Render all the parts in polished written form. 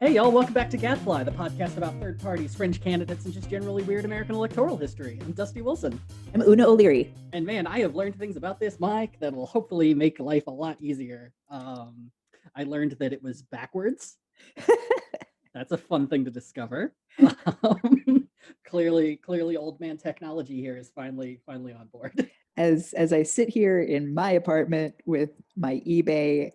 Hey, y'all, welcome back to Gadfly, the podcast about third parties, fringe candidates, and just generally weird American electoral history. I'm Dusty Wilson. I'm Una O'Leary. And man, I have learned things about this mic that will hopefully make life a lot easier. I learned that it was backwards. That's a fun thing to discover. Clearly, old man technology here is finally on board. As I sit here in my apartment with my eBay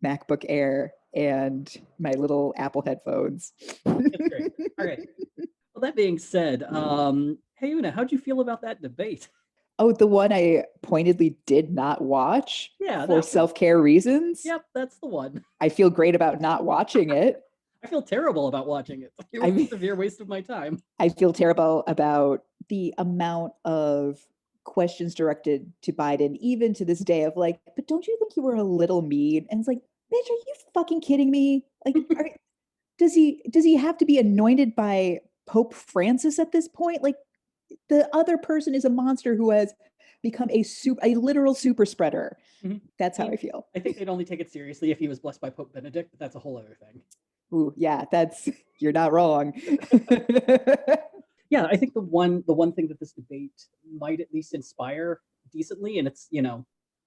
MacBook Air and my little Apple headphones. That's great. All right. Well, that being said, hey Una, how'd you feel about that debate? Oh, the one I pointedly did not watch for self-care reasons? Yep, that's the one. I feel great about not watching it. I feel terrible about watching it. It was a severe waste of my time. I feel terrible about the amount of questions directed to Biden, even to this day, of like, but don't you think you were a little mean? And it's like, bitch, are you fucking kidding me? Like, does he have to be anointed by Pope Francis at this point? Like, the other person is a monster who has become a literal super spreader. Mm-hmm. That's how I feel. I think they'd only take it seriously if he was blessed by Pope Benedict, but that's a whole other thing. Ooh, yeah, you're not wrong. Yeah, I think the one thing that this debate might at least inspire decently, and it's,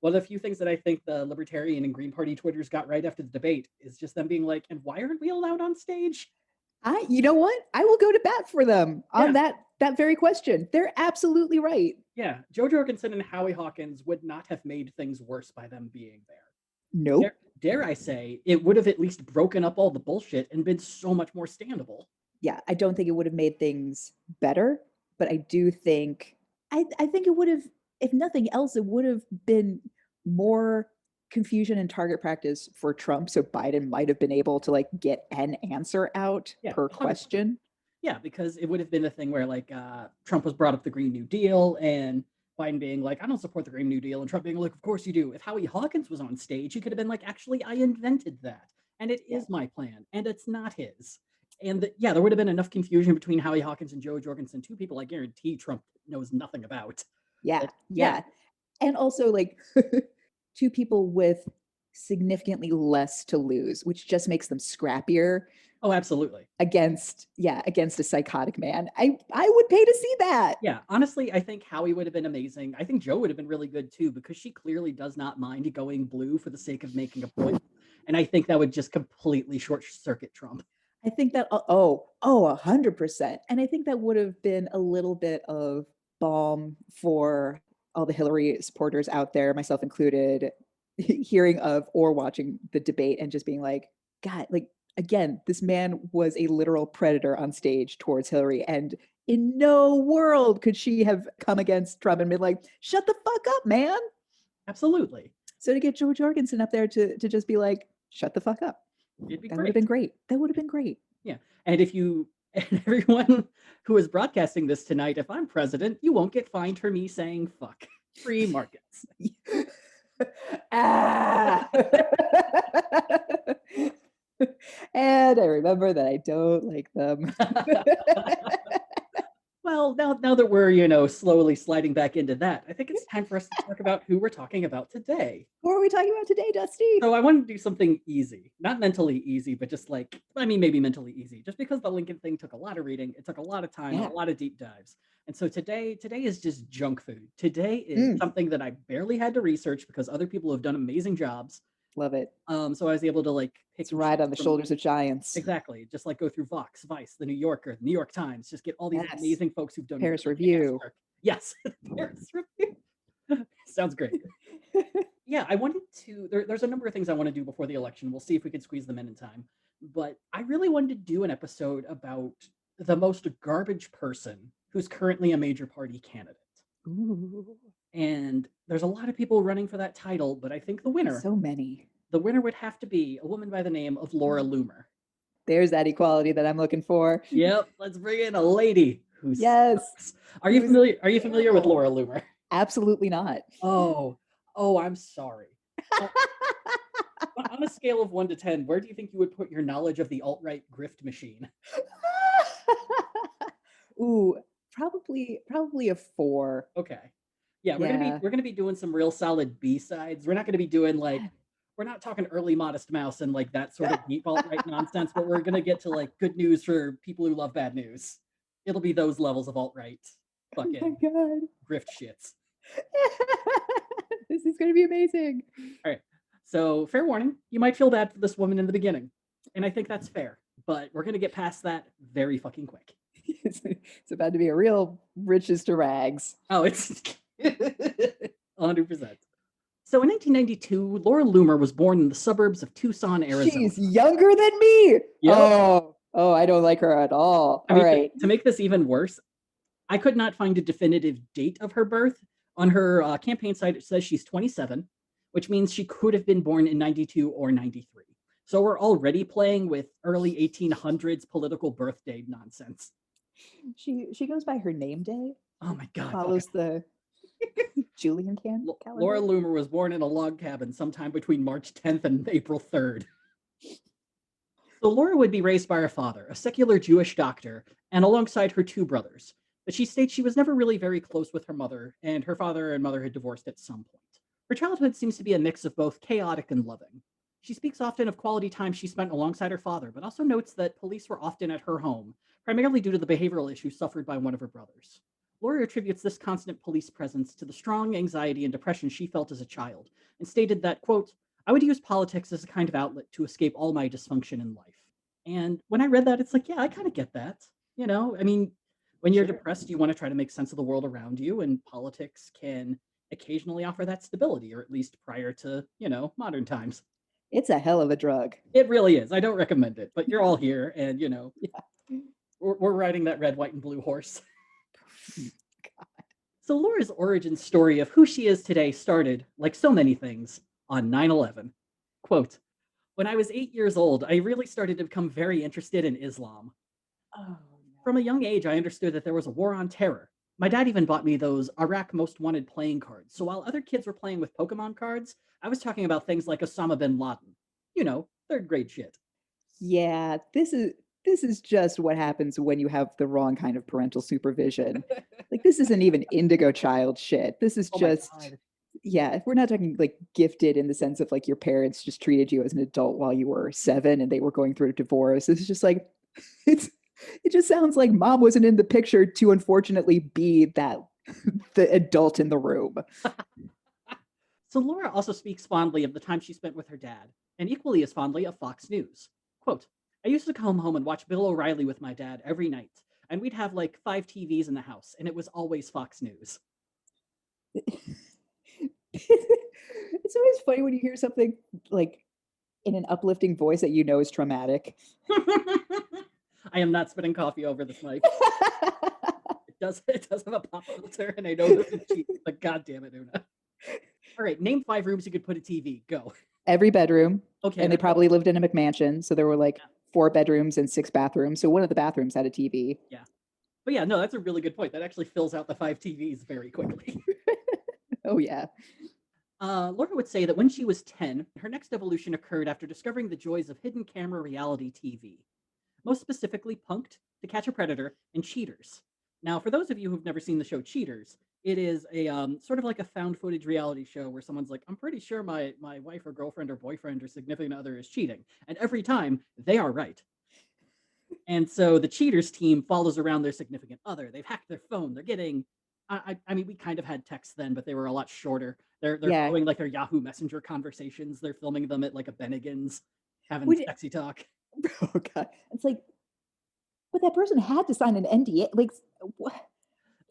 one of the few things that I think the Libertarian and Green Party Twitters got right after the debate is just them being like, and why aren't we allowed on stage? You know what? I will go to bat for them on that very question. They're absolutely right. Yeah, Joe Jorgensen and Howie Hawkins would not have made things worse by them being there. Nope. Dare I say, it would have at least broken up all the bullshit and been so much more standable. Yeah, I don't think it would have made things better, but I do think, I think it would have, if nothing else, it would have been more confusion and target practice for Trump. So Biden might have been able to like get an answer out per 100%. Question. Yeah, because it would have been a thing where like Trump was brought up the Green New Deal and Biden being like, I don't support the Green New Deal, and Trump being like, of course you do. If Howie Hawkins was on stage, he could have been like, actually, I invented that, and it is my plan, and it's not his. And there would have been enough confusion between Howie Hawkins and Joe Jorgensen, two people I guarantee Trump knows nothing about. Yeah. And also like two people with significantly less to lose, which just makes them scrappier. Oh, absolutely. Against a psychotic man. I would pay to see that. Yeah, honestly, I think Howie would have been amazing. I think Joe would have been really good too, because she clearly does not mind going blue for the sake of making a point. And I think that would just completely short circuit Trump. I think that, 100%. And I think that would have been a little bit of balm for all the Hillary supporters out there, myself included, hearing of or watching the debate and just being like, God, like, again, this man was a literal predator on stage towards Hillary, and in no world could she have come against Trump and been like, shut the fuck up, man. Absolutely. So to get Joe Jorgensen up there to just be like, shut the fuck up. That would have been great. That would have been great. Yeah. And everyone who is broadcasting this tonight, if I'm president, you won't get fined for me saying fuck. Free markets. And I remember that I don't like them. Well, now that we're, slowly sliding back into that, I think it's time for us to talk about who we're talking about today. Who are we talking about today, Dusty? So I wanted to do something easy. Not mentally easy, but just maybe mentally easy. Just because the Lincoln thing took a lot of reading, it took a lot of time, a lot of deep dives. And so today is just junk food. Today is something that I barely had to research because other people have done amazing jobs. Love it. So I was able to pick ride on the shoulders of giants. Exactly. Just go through Vox, Vice, the New Yorker, the New York Times, just get all these amazing folks who've done Paris Review. Yes. Paris Review. Sounds great. Yeah, I wanted to, there's a number of things I want to do before the election. We'll see if we can squeeze them in time. But I really wanted to do an episode about the most garbage person who's currently a major party candidate. Ooh. And there's a lot of people running for that title, but I think the winner. So many. The winner would have to be a woman by the name of Laura Loomer. There's that equality that I'm looking for. Yep, let's bring in a lady who's. Yes. Sucks. Are you familiar with Laura Loomer? Absolutely not. Oh, I'm sorry. On a scale of 1 to 10, where do you think you would put your knowledge of the alt-right grift machine? Ooh, probably a 4. Okay. Yeah, we're gonna be doing some real solid B-sides. We're not gonna be doing we're not talking early Modest Mouse and like that sort of deep alt-right nonsense, but we're gonna get to like good news for people who love bad news. It'll be those levels of alt-right Oh my fucking god. grift shits. This is going to be amazing. All right. So, fair warning, you might feel bad for this woman in the beginning. And I think that's fair, but we're going to get past that very fucking quick. It's about to be a real riches to rags. Oh, it's 100%. So in 1992, Laura Loomer was born in the suburbs of Tucson, Arizona. She's younger than me. Yep. Oh, I don't like her at all. I mean, All right. to make this even worse, I could not find a definitive date of her birth. On her campaign site, it says she's 27, which means she could have been born in 92 or 93. So we're already playing with early 1800s political birthday nonsense. She goes by her name day. Oh my God. Follows the Julian calendar. Laura Loomer was born in a log cabin sometime between March 10th and April 3rd. So Laura would be raised by her father, a secular Jewish doctor, and alongside her two brothers. But she states she was never really very close with her mother, and her father and mother had divorced at some point. Her childhood seems to be a mix of both chaotic and loving. She speaks often of quality time she spent alongside her father, but also notes that police were often at her home, primarily due to the behavioral issues suffered by one of her brothers. Laura attributes this constant police presence to the strong anxiety and depression she felt as a child, and stated that, quote, I would use politics as a kind of outlet to escape all my dysfunction in life. And when I read that, it's like, yeah, I kind of get that. You know, I mean, when you're depressed, you want to try to make sense of the world around you, and politics can occasionally offer that stability, or at least prior to, modern times. It's a hell of a drug. It really is. I don't recommend it, but you're all here, and, Yeah. we're riding that red, white, and blue horse. God. So Laura's origin story of who she is today started, like so many things, on 9/11. Quote, when I was 8 years old, I really started to become very interested in Islam. Oh, From a young age, I understood that there was a war on terror. My dad even bought me those Iraq Most Wanted playing cards. So while other kids were playing with Pokemon cards, I was talking about things like Osama bin Laden. Third grade shit. yeah. This is just what happens when you have the wrong kind of parental supervision. Like this isn't even indigo child shit. This is Oh my just God. yeah, we're not talking like gifted in the sense of like your parents just treated you as an adult while you were 7 and they were going through a divorce. It's just like it just sounds like mom wasn't in the picture to unfortunately be that the adult in the room. So Laura also speaks fondly of the time she spent with her dad, and equally as fondly of Fox News. Quote, I used to come home and watch Bill O'Reilly with my dad every night, and we'd have like 5 TVs in the house, and it was always Fox News. It's always funny when you hear something like in an uplifting voice that you know is traumatic. I am not spitting coffee over this mic. It does have a pop filter, and I know this is cheap, but god damn it, Una. All right, name 5 rooms you could put a TV. Go. Every bedroom. Okay. And they probably lived in a McMansion. So there were like 4 bedrooms and 6 bathrooms. So one of the bathrooms had a TV. Yeah. But yeah, no, that's a really good point. That actually fills out the 5 TVs very quickly. Oh, yeah. Laura would say that when she was 10, her next evolution occurred after discovering the joys of hidden camera reality TV. Most specifically, Punk'd, To Catch a Predator, and Cheaters. Now, for those of you who've never seen the show Cheaters, it is a sort of like a found footage reality show where someone's like, I'm pretty sure my wife or girlfriend or boyfriend or significant other is cheating. And every time, they are right. And so the Cheaters team follows around their significant other. They've hacked their phone. They're getting, I mean, we kind of had texts then, but they were a lot shorter. They're Yeah. filming like their Yahoo Messenger conversations. They're filming them at like a Bennigan's, having sexy talk. Oh, God. It's like, but that person had to sign an NDA. Like, what?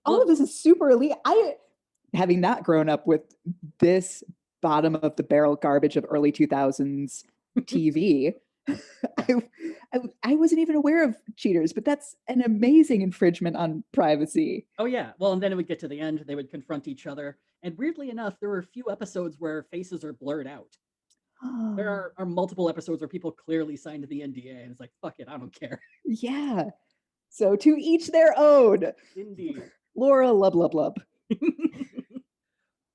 All of this is super elite. Having not grown up with this bottom of the barrel garbage of early 2000s TV, I wasn't even aware of Cheaters, but that's an amazing infringement on privacy. Oh, yeah. Well, and then it would get to the end. They would confront each other. And weirdly enough, there were a few episodes where faces are blurred out. There are multiple episodes where people clearly signed the NDA, and it's like, fuck it, I don't care. Yeah. So to each their own. Indeed. Laura, lub, lub, lub.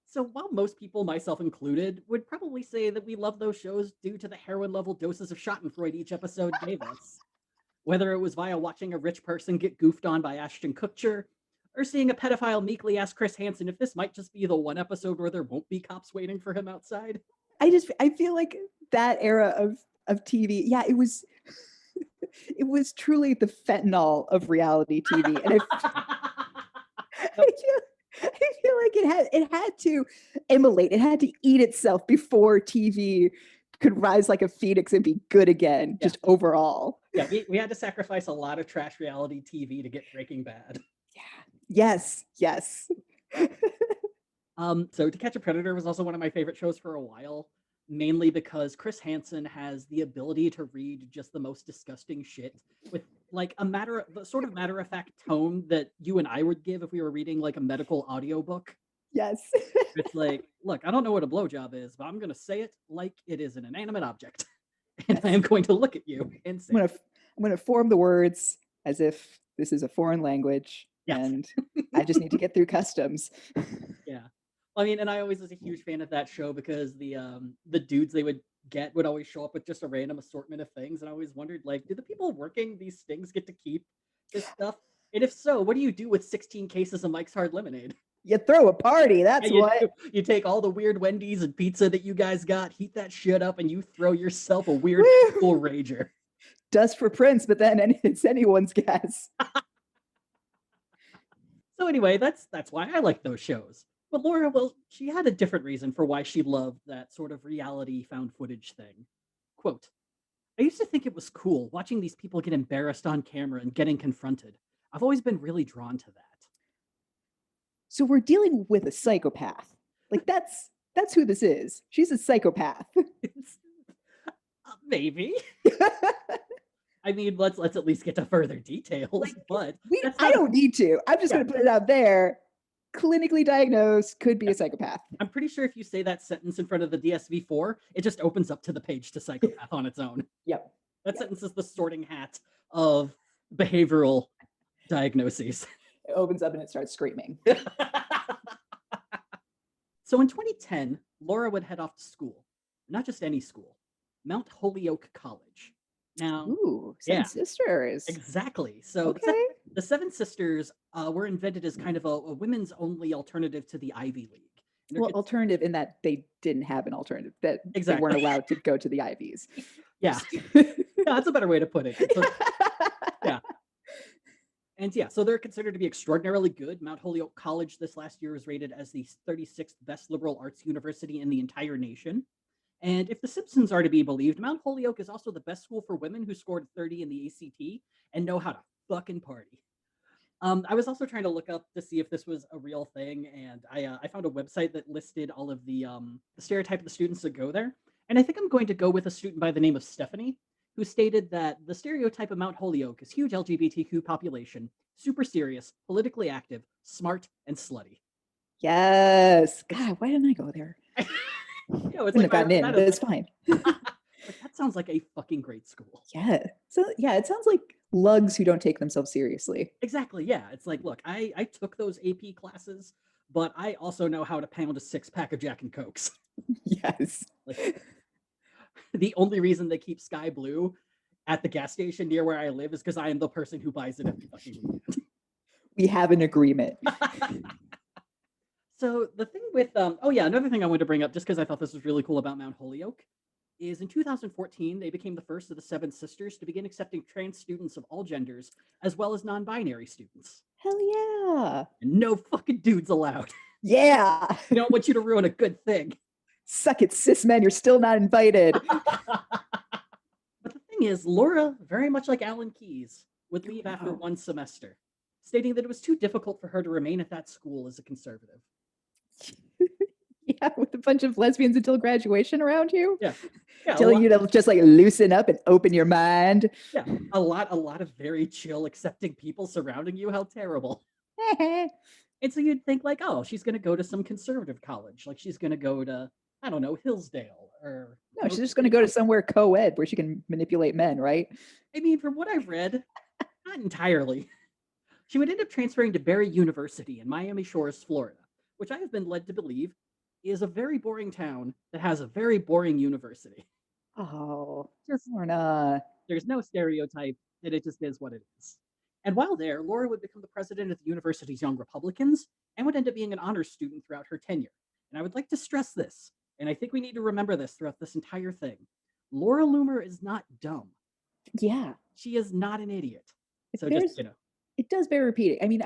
So while most people, myself included, would probably say that we love those shows due to the heroin level doses of Schadenfreude each episode gave us, whether it was via watching a rich person get goofed on by Ashton Kutcher, or seeing a pedophile meekly ask Chris Hansen if this might just be the one episode where there won't be cops waiting for him outside. I feel like that era of TV, yeah, it was truly the fentanyl of reality TV. And I Yep. feel, I feel like it had to immolate, it had to eat itself before TV could rise like a phoenix and be good again, Yeah. just overall. Yeah, we had to sacrifice a lot of trash reality TV to get Breaking Bad. Yeah. Yes. Yes. So To Catch a Predator was also one of my favorite shows for a while, mainly because Chris Hansen has the ability to read just the most disgusting shit with like the sort of matter of fact tone that you and I would give if we were reading like a medical audiobook. Yes. It's like, look, I don't know what a blowjob is, but I'm gonna say it like it is an inanimate object. And I Yes. am going to look at you and say, I'm gonna form the words as if this is a foreign language, yes. and I just need to get through customs. Yeah. Well, I mean, and I always was a huge fan of that show because the dudes they would get would always show up with just a random assortment of things, and I always wondered, like, do the people working these things get to keep this stuff? And if so, what do you do with 16 cases of Mike's Hard Lemonade? You throw a party, that's And you what. you take all the weird Wendy's and pizza that you guys got, heat that shit up, and you throw yourself a weird Woo! cool rager. Dust for Prince, but then it's anyone's guess. So anyway, that's why I like those shows. But Laura, well, she had a different reason for why she loved that sort of reality found footage thing. Quote, I used to think it was cool watching these people get embarrassed on camera and getting confronted. I've always been really drawn to that. So we're dealing with a psychopath. Like that's who this is. She's a psychopath. It's, maybe. I mean, let's at least get to further details. Like, but I don't need to. I'm just Yeah. going to put it out there. Clinically diagnosed, could be Yeah. a psychopath. I'm pretty sure if you say that sentence in front of the DSV-4, it just opens up to the page to psychopath on its own. Yep. That sentence is the sorting hat of behavioral diagnoses. It opens up and it starts screaming. So in 2010, Laura would head off to school. Not just any school, Mount Holyoke College. Now, Ooh, yeah, Seven Sisters. exactly. So Okay. the Seven Sisters were invented as kind of a women's only alternative to the Ivy League. And they're Well, cons- alternative in that they didn't have an alternative, that they Exactly. weren't allowed to go to the Ivies. yeah, yeah, that's a better way to put it. So, yeah. And yeah, so they're considered to be extraordinarily good. Mount Holyoke College this last year was rated as the 36th best liberal arts university in the entire nation. And if The Simpsons are to be believed, Mount Holyoke is also the best school for women who scored 30 in the ACT and know how to fucking party. I was also trying to look up to see if this was a real thing, and I found a website that listed all of the stereotype of the students that go there. And I think I'm going to go with a student by the name of Stephanie, who stated that the stereotype of Mount Holyoke is huge LGBTQ population, super serious, politically active, smart, and slutty. Yes. God, why didn't I go there? Yeah, it's Wouldn't have gotten in, that but is it's fine. like, that sounds like a fucking great school. Yeah. So yeah, it sounds like lugs who don't take themselves seriously. Exactly. Yeah. It's like, look, I took those AP classes, but I also know how to pound a 6-pack of Jack and Cokes. Yes. Like, the only reason they keep Sky Blue at the gas station near where I live is because I am the person who buys it every fucking weekend. We have an agreement. So the thing with oh yeah, another thing I wanted to bring up just because I thought this was really cool about Mount Holyoke is in 2014 they became the first of the Seven Sisters to begin accepting trans students of all genders as well as non-binary students. Hell yeah. And no fucking dudes allowed. Yeah. We don't want you to ruin a good thing. Suck it, cis men, you're still not invited. But the thing is, Laura, very much like Alan Keyes, would leave after Wow. one semester, stating that it was too difficult for her to remain at that school as a conservative. Yeah, with a bunch of lesbians until graduation around you. Yeah. Yeah, Telling you to just like loosen up and open your mind. yeah, a lot of very chill, accepting people surrounding you. How terrible. And so you'd think like, oh, she's gonna go to some conservative college, like she's gonna go to, I don't know, Hillsdale or No, she's just going to go to somewhere co-ed where she can manipulate men, right? I mean, from what I've read, not entirely. She would end up transferring to Barry University in Miami Shores, Florida, which I have been led to believe is a very boring town that has a very boring university. Oh, Just Lorna. there's no stereotype, and it just is what it is. And while there, Laura would become the president of the university's Young Republicans and would end up being an honors student throughout her tenure. And I would like to stress this. And I think we need to remember this throughout this entire thing. Laura Loomer is not dumb. Yeah. She is not an idiot. It So just, bears it does bear repeating. I mean,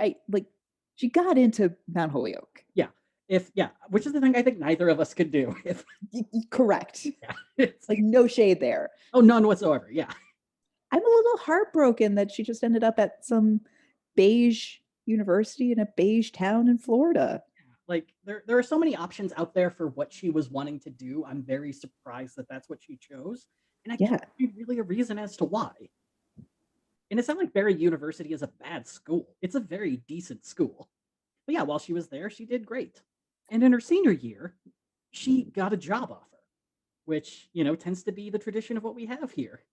she got into Mount Holyoke. yeah. Which is the thing I think neither of us could do. If Correct. yeah, it's Like no shade there. oh, none whatsoever. Yeah. I'm a little heartbroken that she just ended up at some beige university in a beige town in Florida. Like there are so many options out there for what she was wanting to do. I'm very surprised that that's what she chose, and I Yeah. can't find really a reason as to why. And it's not like Barry University is a bad school. It's a very decent school. But yeah, while she was there, she did great. And in her senior year, she got a job offer, which, tends to be the tradition of what we have here.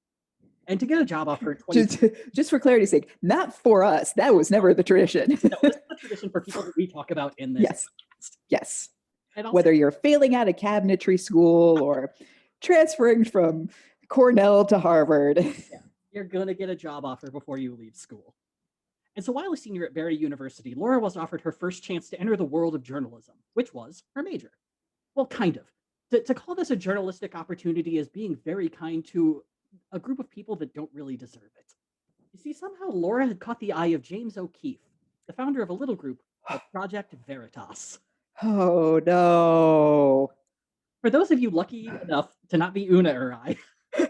And to get a job offer at 20, Just for clarity's sake, not for us. That was never the tradition. no, this is the tradition for people that we talk about in this Yes. podcast. Yes. And also, Whether you're failing out of cabinetry school or transferring from Cornell to Harvard. yeah, you're going to get a job offer before you leave school. And so while a senior at Barry University, Laura was offered her first chance to enter the world of journalism, which was her major. Well, kind of. To call this a journalistic opportunity is being very kind to a group of people that don't really deserve it. You see, somehow Laura had caught the eye of James O'Keefe, the founder of a little group called Project Veritas. Oh, no. For those of you lucky enough to not be Una or I, and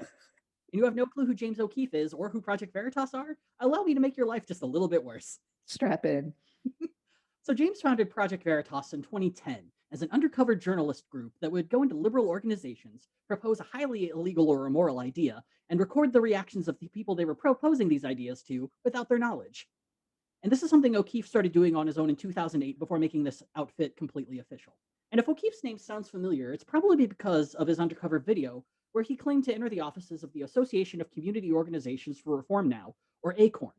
you have no clue who James O'Keefe is or who Project Veritas are, allow me to make your life just a little bit worse. Strap in. So James founded Project Veritas in 2010 as an undercover journalist group that would go into liberal organizations, propose a highly illegal or immoral idea, and record the reactions of the people they were proposing these ideas to without their knowledge. And this is something O'Keefe started doing on his own in 2008 before making this outfit completely official. And if O'Keefe's name sounds familiar, it's probably because of his undercover video where he claimed to enter the offices of the Association of Community Organizations for Reform Now, or ACORN.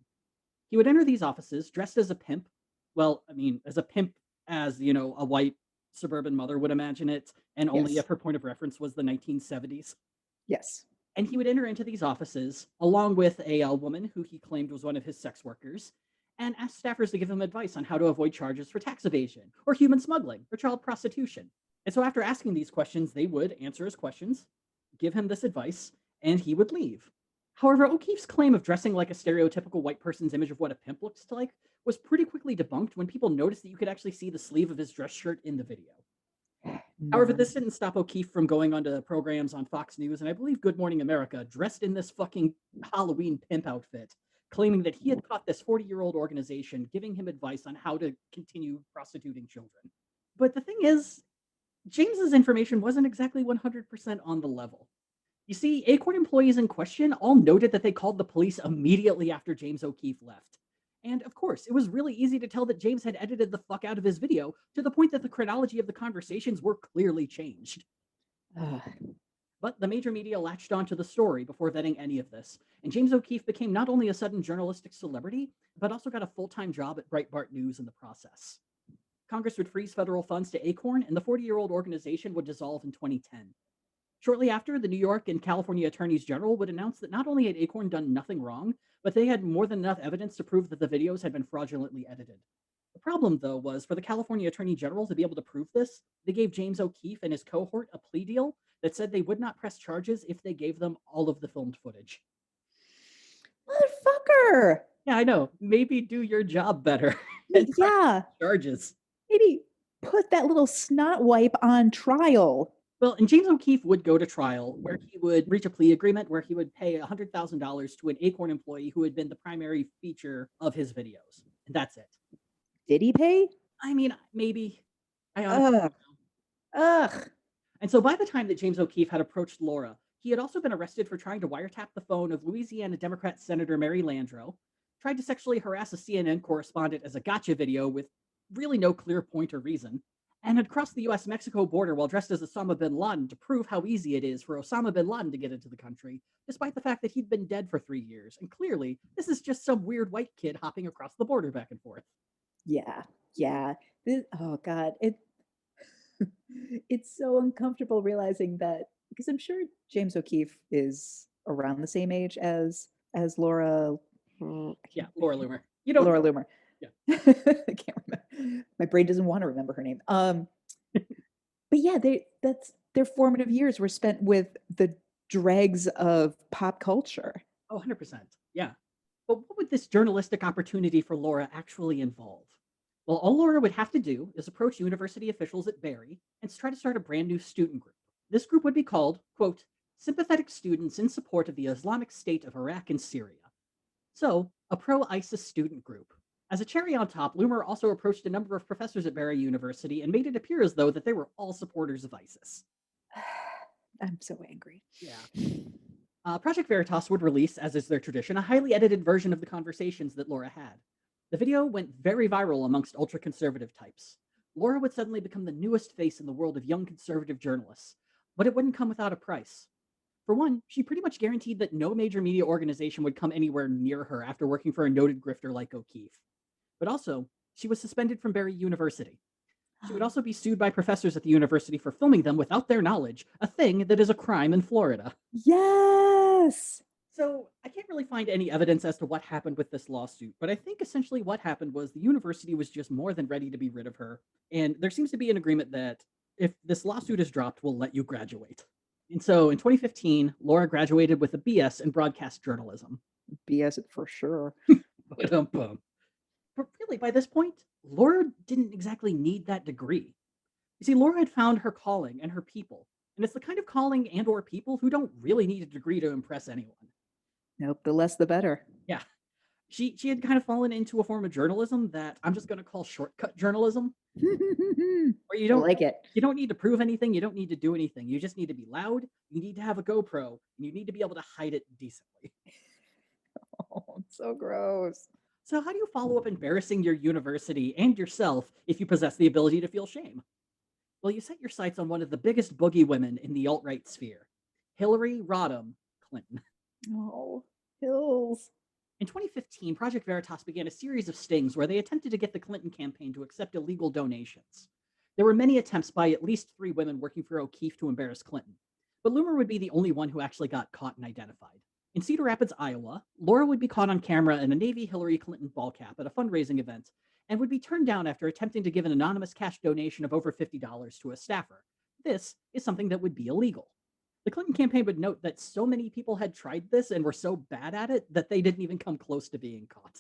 He would enter these offices dressed as a pimp. Well, I mean, as a pimp, as, a white suburban mother would imagine it, and only Yes. if her point of reference was the 1970s. Yes. And he would enter into these offices along with a woman who he claimed was one of his sex workers and ask staffers to give him advice on how to avoid charges for tax evasion or human smuggling or child prostitution. And so after asking these questions, they would answer his questions, give him this advice, and he would leave. However, O'Keefe's claim of dressing like a stereotypical white person's image of what a pimp looks like was pretty quickly debunked when people noticed that you could actually see the sleeve of his dress shirt in the video. However, this didn't stop O'Keefe from going onto programs on Fox News and I believe Good Morning America dressed in this fucking Halloween pimp outfit, claiming that he had caught this 40-year-old organization giving him advice on how to continue prostituting children. But the thing is, James's information wasn't exactly 100% on the level. You see, Acorn employees in question all noted that they called the police immediately after James O'Keefe left. And of course, it was really easy to tell that James had edited the fuck out of his video to the point that the chronology of the conversations were clearly changed. But the major media latched onto the story before vetting any of this, and James O'Keefe became not only a sudden journalistic celebrity, but also got a full-time job at Breitbart News in the process. Congress would freeze federal funds to Acorn, and the 40-year-old organization would dissolve in 2010. Shortly after, the New York and California attorneys general would announce that not only had Acorn done nothing wrong, but they had more than enough evidence to prove that the videos had been fraudulently edited. The problem, though, was for the California attorney general to be able to prove this, they gave James O'Keefe and his cohort a plea deal that said they would not press charges if they gave them all of the filmed footage. Motherfucker! Yeah, I know. Maybe do your job better. Yeah. Charges. Maybe put that little snot wipe on trial. Well, and James O'Keefe would go to trial where he would reach a plea agreement where he would pay $100,000 to an Acorn employee who had been the primary feature of his videos. And that's it. Did he pay? I mean, maybe. I honestly don't know. Ugh. And so by the time that James O'Keefe had approached Laura, he had also been arrested for trying to wiretap the phone of Louisiana Democrat Senator Mary Landrieu, tried to sexually harass a CNN correspondent as a gotcha video with really no clear point or reason, and had crossed the US-Mexico border while dressed as Osama bin Laden to prove how easy it is for Osama bin Laden to get into the country, despite the fact that he'd been dead for 3 years. And clearly, this is just some weird white kid hopping across the border back and forth. Yeah. Oh God, it's so uncomfortable realizing that, because I'm sure James O'Keefe is around the same age as Laura. Yeah, Laura Loomer. You know Laura Loomer. Yeah. I can't remember. My brain doesn't want to remember her name. But yeah, that's their formative years were spent with the dregs of pop culture. Oh, 100%. Yeah. But what would this journalistic opportunity for Laura actually involve? Well, all Laura would have to do is approach university officials at Berry and try to start a brand new student group. This group would be called, quote, Sympathetic Students in Support of the Islamic State of Iraq and Syria. So, a pro ISIS student group. As a cherry on top, Loomer also approached a number of professors at Berry University and made it appear as though that they were all supporters of ISIS. I'm so angry. Yeah. Project Veritas would release, as is their tradition, a highly edited version of the conversations that Laura had. The video went very viral amongst ultra-conservative types. Laura would suddenly become the newest face in the world of young conservative journalists, but it wouldn't come without a price. For one, she pretty much guaranteed that no major media organization would come anywhere near her after working for a noted grifter like O'Keefe. But also, she was suspended from Berry University. She would also be sued by professors at the university for filming them without their knowledge, a thing that is a crime in Florida. Yes. So I can't really find any evidence as to what happened with this lawsuit, but I think essentially what happened was the university was just more than ready to be rid of her. And there seems to be an agreement that if this lawsuit is dropped, we'll let you graduate. And so in 2015, Laura graduated with a BS in broadcast journalism. BS it for sure. But really, by this point, Laura didn't exactly need that degree. You see, Laura had found her calling and her people, and it's the kind of calling and or people who don't really need a degree to impress anyone. Nope, the less the better. Yeah. She had kind of fallen into a form of journalism that I'm just going to call shortcut journalism, where I like it. you don't need to prove anything, you don't need to do anything. You just need to be loud, you need to have a GoPro, and you need to be able to hide it decently. Oh, it's so gross. So how do you follow up embarrassing your university and yourself if you possess the ability to feel shame? Well, you set your sights on one of the biggest boogie women in the alt-right sphere, Hillary Rodham Clinton. Oh, Hills. In 2015, Project Veritas began a series of stings where they attempted to get the Clinton campaign to accept illegal donations. There were many attempts by at least 3 women working for O'Keefe to embarrass Clinton, but Loomer would be the only one who actually got caught and identified. In Cedar Rapids, Iowa, Laura would be caught on camera in a Navy Hillary Clinton ball cap at a fundraising event and would be turned down after attempting to give an anonymous cash donation of over $50 to a staffer. This is something that would be illegal. The Clinton campaign would note that so many people had tried this and were so bad at it that they didn't even come close to being caught.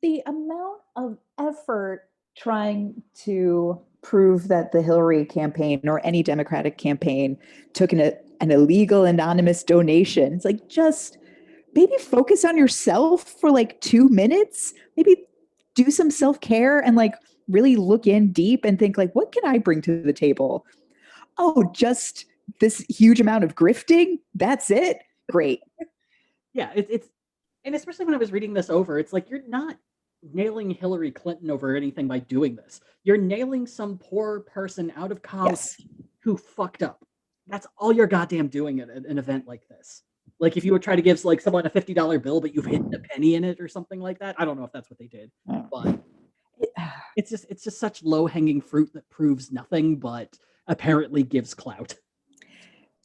The amount of effort trying to prove that the Hillary campaign or any Democratic campaign took an illegal anonymous donation. It's like, just maybe focus on yourself for like 2 minutes. Maybe do some self-care and like really look in deep and think like, what can I bring to the table? Oh, just this huge amount of grifting? That's it? Great. Yeah, it's and especially when I was reading this over, it's like you're not nailing Hillary Clinton over anything by doing this. You're nailing some poor person out of college who fucked up. That's all you're goddamn doing at an event like this. Like if you would try to give like someone a $50 bill, but you've hidden a penny in it or something like that. I don't know if that's what they did, but it's just such low-hanging fruit that proves nothing, but apparently gives clout.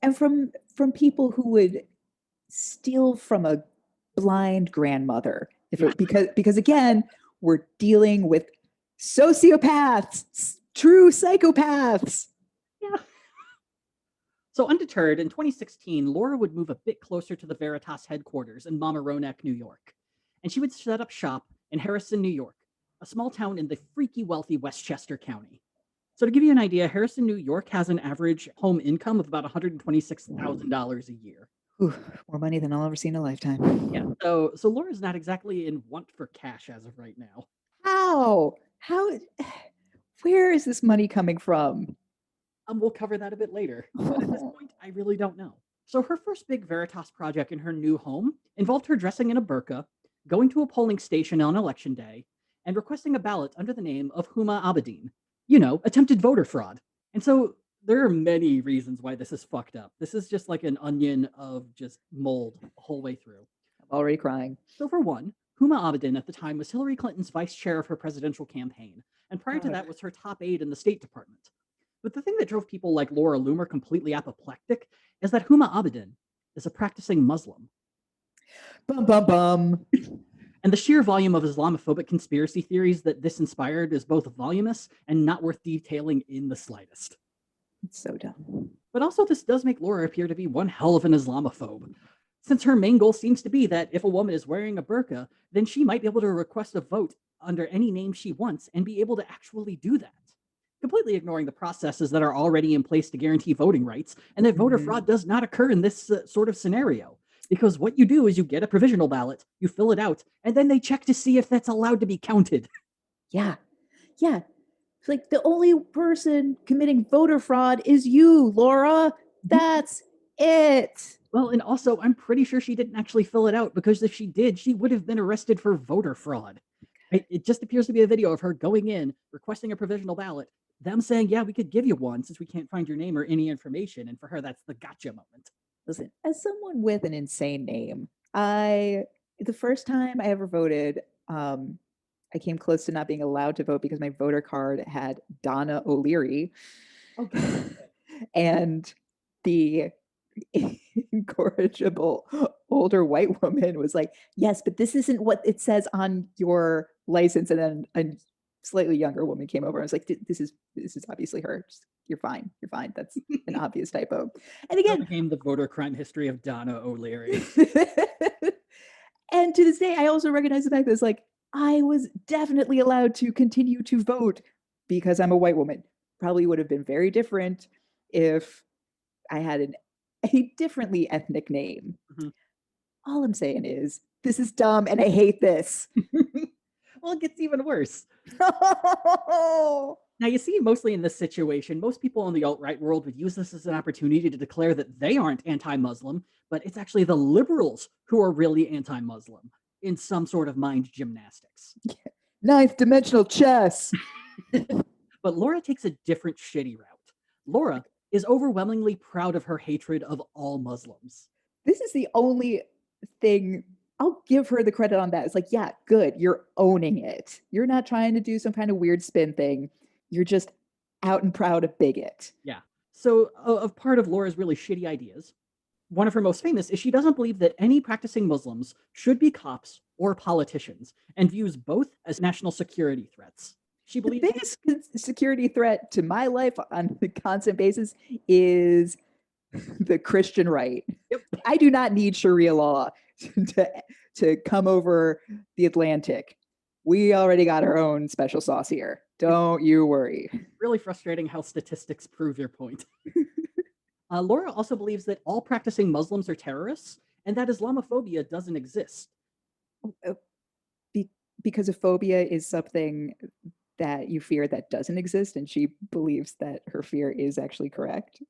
And from people who would steal from a blind grandmother, because again, we're dealing with sociopaths, true psychopaths. Yeah. So undeterred, in 2016, Laura would move a bit closer to the Veritas headquarters in Mamaroneck, New York, and she would set up shop in Harrison, New York, a small town in the freaky wealthy Westchester County. So to give you an idea, Harrison, New York has an average home income of about $126,000 a year. Ooh, more money than I'll ever see in a lifetime. Yeah, so Laura's not exactly in want for cash as of right now. How? Where is this money coming from? We'll cover that a bit later, but at this point, I really don't know. So her first big Veritas project in her new home involved her dressing in a burqa, going to a polling station on election day, and requesting a ballot under the name of Huma Abedin. You know, attempted voter fraud. And so there are many reasons why this is fucked up. This is just like an onion of just mold the whole way through. I'm already crying. So for one, Huma Abedin at the time was Hillary Clinton's vice chair of her presidential campaign, and prior to that was her top aide in the State Department. But the thing that drove people like Laura Loomer completely apoplectic is that Huma Abedin is a practicing Muslim. Bum, bum, bum. And the sheer volume of Islamophobic conspiracy theories that this inspired is both voluminous and not worth detailing in the slightest. It's so dumb. But also, this does make Laura appear to be one hell of an Islamophobe, since her main goal seems to be that if a woman is wearing a burqa, then she might be able to request a vote under any name she wants and be able to actually do that, completely ignoring the processes that are already in place to guarantee voting rights, and that voter Mhm. fraud does not occur in this sort of scenario. Because what you do is you get a provisional ballot, you fill it out, and then they check to see if that's allowed to be counted. Yeah. Yeah. It's like the only person committing voter fraud is you, Laura. That's it. Well, and also, I'm pretty sure she didn't actually fill it out because if she did, she would have been arrested for voter fraud. It just appears to be a video of her going in, requesting a provisional ballot, them saying, yeah, we could give you one since we can't find your name or any information. And for her, that's the gotcha moment. Listen, as someone with an insane name, the first time I ever voted, I came close to not being allowed to vote because my voter card had Donna O'Leary. Okay. And the incorrigible older white woman was like, yes, but this isn't what it says on your license. And then a slightly younger woman came over. I was like, this is obviously her. Just, you're fine. You're fine. That's an obvious typo. And That again, became the voter crime history of Donna O'Leary. and to this day, I also recognize the fact that it's like, I was definitely allowed to continue to vote because I'm a white woman. Probably would have been very different if I had a differently ethnic name. Mhm. All I'm saying is, this is dumb and I hate this. Well, it gets even worse. Now, you see, mostly in this situation, most people in the alt-right world would use this as an opportunity to declare that they aren't anti-Muslim, but it's actually the liberals who are really anti-Muslim in some sort of mind gymnastics. Ninth dimensional chess. But Laura takes a different shitty route. Laura is overwhelmingly proud of her hatred of all Muslims. This is the only thing I'll give her the credit on that. It's like, yeah, good. You're owning it. You're not trying to do some kind of weird spin thing. You're just out and proud a bigot. Yeah. So, of part of Laura's really shitty ideas, one of her most famous is she doesn't believe that any practicing Muslims should be cops or politicians and views both as national security threats. She The believes biggest security threat to my life on a constant basis is the Christian right. Yep. I do not need Sharia law to come over the Atlantic. We already got our own special sauce here. Don't you worry. Really frustrating how statistics prove your point. Laura also believes that all practicing Muslims are terrorists and that Islamophobia doesn't exist. Because a phobia is something that you fear that doesn't exist, and she believes that her fear is actually correct.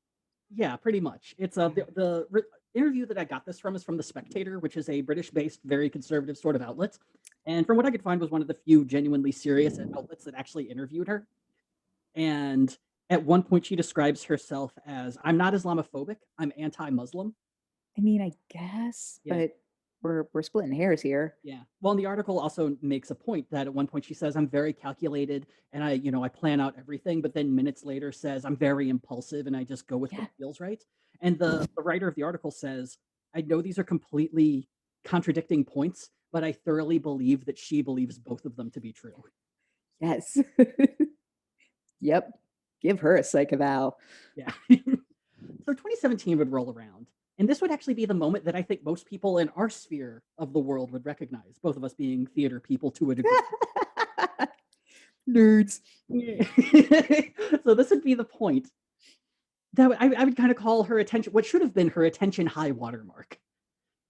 Yeah, pretty much. It's the interview that I got this from is from The Spectator, which is a British-based, very conservative sort of outlet. And from what I could find, was one of the few genuinely serious outlets that actually interviewed her. And at one point, she describes herself as, "I'm not Islamophobic. I'm anti-Muslim." I mean, I guess, Yeah. but we're splitting hairs here. Yeah. Well, and the article also makes a point that at one point she says, "I'm very calculated and I plan out everything," but then minutes later says, "I'm very impulsive and I just go with Yeah. what feels right." And the writer of the article says, "I know these are completely contradicting points, but I thoroughly believe that she believes both of them to be true." Yes. Yep. Give her a psych eval. Yeah. So 2017 would roll around, and this would actually be the moment that I think most people in our sphere of the world would recognize, both of us being theater people to a degree. Nerds. Yeah. So this would be the point that I would kind of call her attention, what should have been her attention high watermark.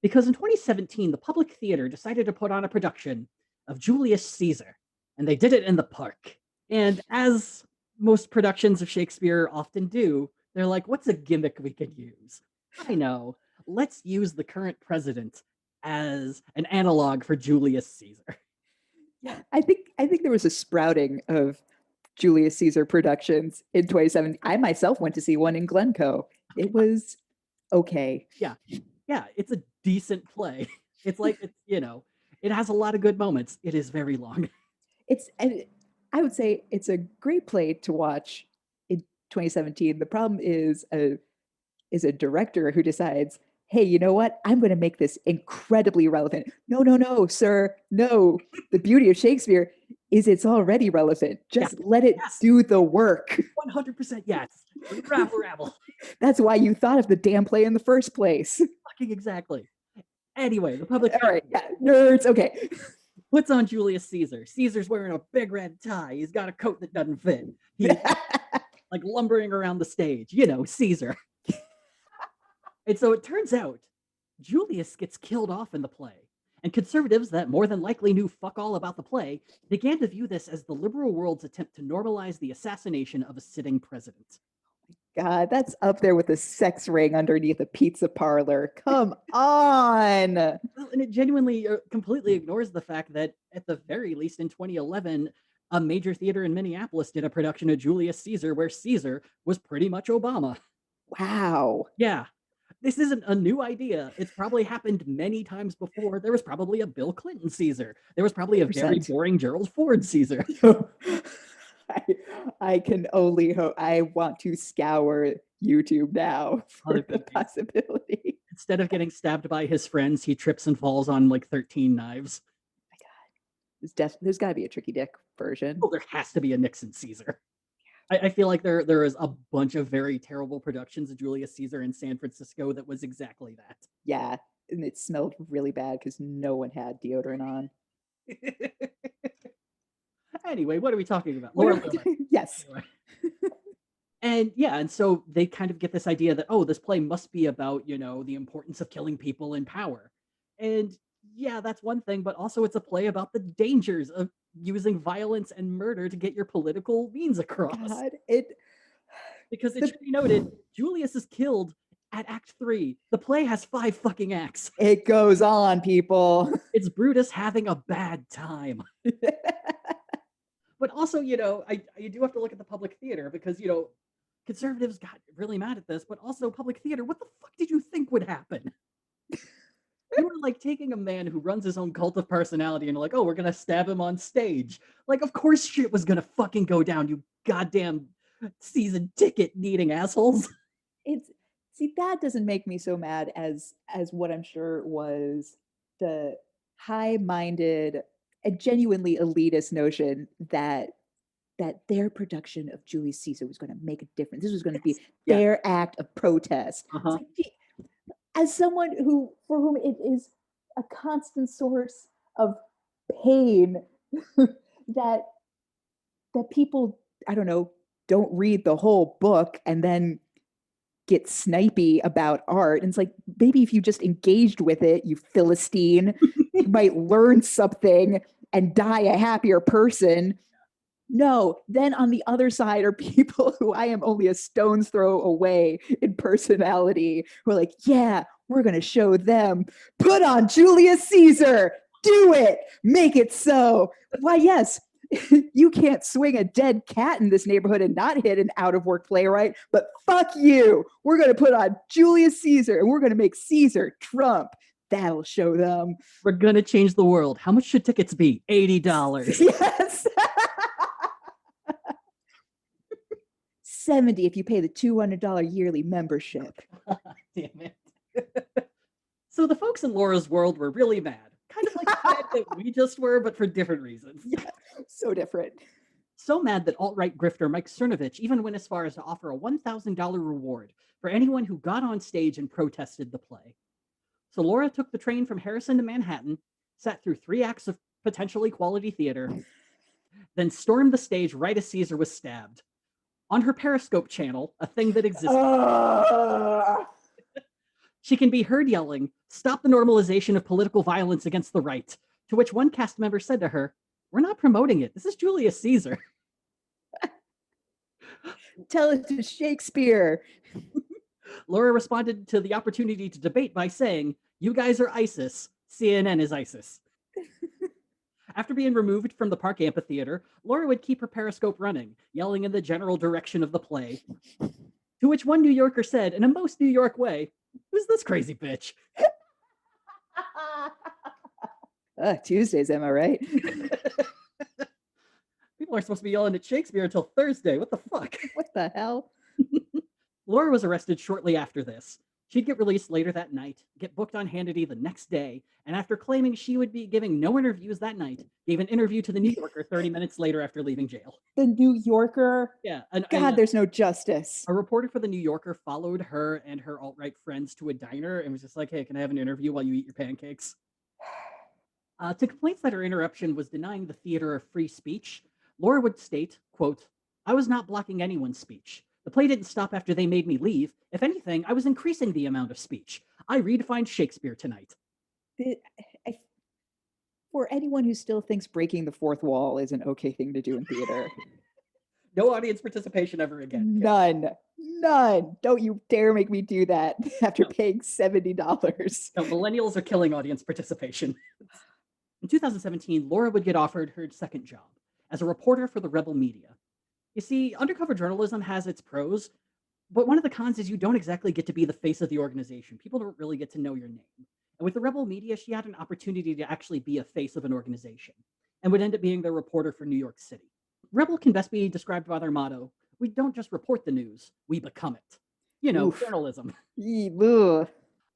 Because in 2017, the Public Theater decided to put on a production of Julius Caesar, and they did it in the park. And as most productions of Shakespeare often do, they're like, what's a gimmick we could use? I know, let's use the current president as an analog for Julius Caesar. Yeah, I think there was a sprouting of Julius Caesar productions in 2017. I myself went to see one in Glencoe. It was okay. Yeah, yeah, it's a decent play. It's like, it has a lot of good moments. It is very long. I would say it's a great play to watch in 2017. The problem is a director who decides, hey, you know what? I'm going to make this incredibly relevant. No, no, no, sir. No. The beauty of Shakespeare is it's already relevant. Yeah. Just let it Yes. do the work. 100% yes. Rabble, rabble. That's why you thought of the damn play in the first place. Fucking exactly. Anyway, the public All right, yeah, nerds. Okay. puts on Julius Caesar. Caesar's wearing a big red tie. He's got a coat that doesn't fit. He's like lumbering around the stage. You know, Caesar. And so it turns out Julius gets killed off in the play. And conservatives that more than likely knew fuck all about the play began to view this as the liberal world's attempt to normalize the assassination of a sitting president. God, that's up there with the sex ring underneath a pizza parlor. Come on. Well, and it genuinely completely ignores the fact that, at the very least in 2011, a major theater in Minneapolis did a production of Julius Caesar where Caesar was pretty much Obama. Wow. Yeah, this isn't a new idea. It's probably happened many times before. There was probably a Bill Clinton Caesar. There was probably a very 100%. boring Gerald Ford Caesar. I can only hope. I want to scour YouTube now for Other the movies. possibility. Instead of getting stabbed by his friends, he trips and falls on like 13 knives. There's got to be a tricky dick version. Oh, there has to be a Nixon Caesar. I feel like there is a bunch of very terrible productions of Julius Caesar in San Francisco that was exactly that. Yeah, and it smelled really bad because no one had deodorant on. Anyway, what are we talking about? Laura Loomer. Yes. Anyway. And yeah, and so they kind of get this idea that, oh, this play must be about, you know, the importance of killing people in power. And yeah, that's one thing, but also it's a play about the dangers of using violence and murder to get your political means across. God, Because it should be noted, Julius is killed at Act 3. The play has 5 fucking acts. it goes on, people. It's Brutus having a bad time. But also, you know, I do have to look at the public theater because, you know, conservatives got really mad at this, but also public theater, what the fuck did you think would happen? You were like taking a man who runs his own cult of personality and like, oh, we're gonna stab him on stage. Like, of course shit was gonna fucking go down, you goddamn season ticket needing assholes. See, that doesn't make me so mad as what I'm sure was the high-minded and genuinely elitist notion that their production of Julius Caesar was going to make a difference. This was going to be their act of protest. Uh-huh. Like, as someone for whom it is a constant source of pain that people, I don't know, don't read the whole book and then get snipey about art. And it's like, maybe if you just engaged with it, you Philistine, you might learn something and die a happier person. No, then on the other side are people who I am only a stone's throw away in personality who are like, yeah, we're going to show them. Put on Julius Caesar. Do it. Make it so. Why, yes, you can't swing a dead cat in this neighborhood and not hit an out-of-work playwright, but fuck you. We're going to put on Julius Caesar and we're going to make Caesar Trump. That'll show them. We're going to change the world. How much should tickets be? $80. Yes. 70 if you pay the $200 yearly membership. Damn it. So the folks in Laura's world were really mad. Kind of like the mad that we just were, but for different reasons. Yeah, so different. So mad that alt-right grifter Mike Cernovich even went as far as to offer a $1,000 reward for anyone who got on stage and protested the play. So Laura took the train from Harrison to Manhattan, sat through 3 acts of potentially quality theater, then stormed the stage right as Caesar was stabbed. On her Periscope channel, a thing that existed. She can be heard yelling, "Stop the normalization of political violence against the right," to which one cast member said to her, "We're not promoting it. This is Julius Caesar." Tell it to Shakespeare. Laura responded to the opportunity to debate by saying, "You guys are ISIS. CNN is ISIS." After being removed from the Park Amphitheater, Laura would keep her Periscope running, yelling in the general direction of the play. To which one New Yorker said, in a most New York way, "Who's this crazy bitch?" Tuesdays, am I right? People aren't supposed to be yelling at Shakespeare until Thursday. What the fuck? What the hell? Laura was arrested shortly after this. She'd get released later that night, get booked on Hannity the next day, and after claiming she would be giving no interviews that night, gave an interview to the New Yorker 30 minutes later after leaving jail. The New Yorker. Yeah, God, there's no justice. a reporter for the New Yorker followed her and her alt-right friends to a diner and was just like, "Hey, can I have an interview while you eat your pancakes?" To complaints that her interruption was denying the theater of free speech, Laura would state, quote, "I was not blocking anyone's speech. The play didn't stop after they made me leave. If anything, I was increasing the amount of speech. I redefined Shakespeare tonight." The- I- for anyone who still thinks breaking the fourth wall is an okay thing to do in theater, No audience participation ever again. none. Don't you dare make me do that after No. paying $70. No, millennials are killing audience participation. In 2017, Laura would get offered her second job as a reporter for the Rebel Media. You see, undercover journalism has its pros, but one of the cons is you don't exactly get to be the face of the organization. People don't really get to know your name. And with the Rebel Media, she had an opportunity to actually be a face of an organization and would end up being the reporter for New York City. Rebel can best be described by their motto: we don't just report the news, we become it. Oof. Journalism. Ugh.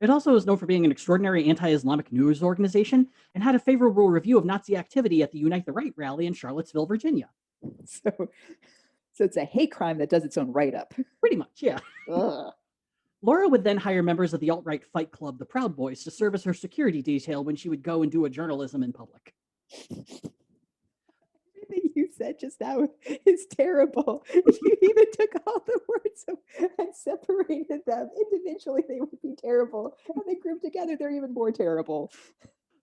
It also is known for being an extraordinary anti-Islamic news organization and had a favorable review of Nazi activity at the Unite the Right rally in Charlottesville, Virginia. So, so it's a hate crime that does its own write-up. Pretty much, yeah. Ugh. Laura would then hire members of the alt-right fight club, the Proud Boys, to serve as her security detail when she would go and do a journalism in public. Everything you said just now is terrible. If you even took all the words and separated them individually, they would be terrible. And they grouped together, they're even more terrible.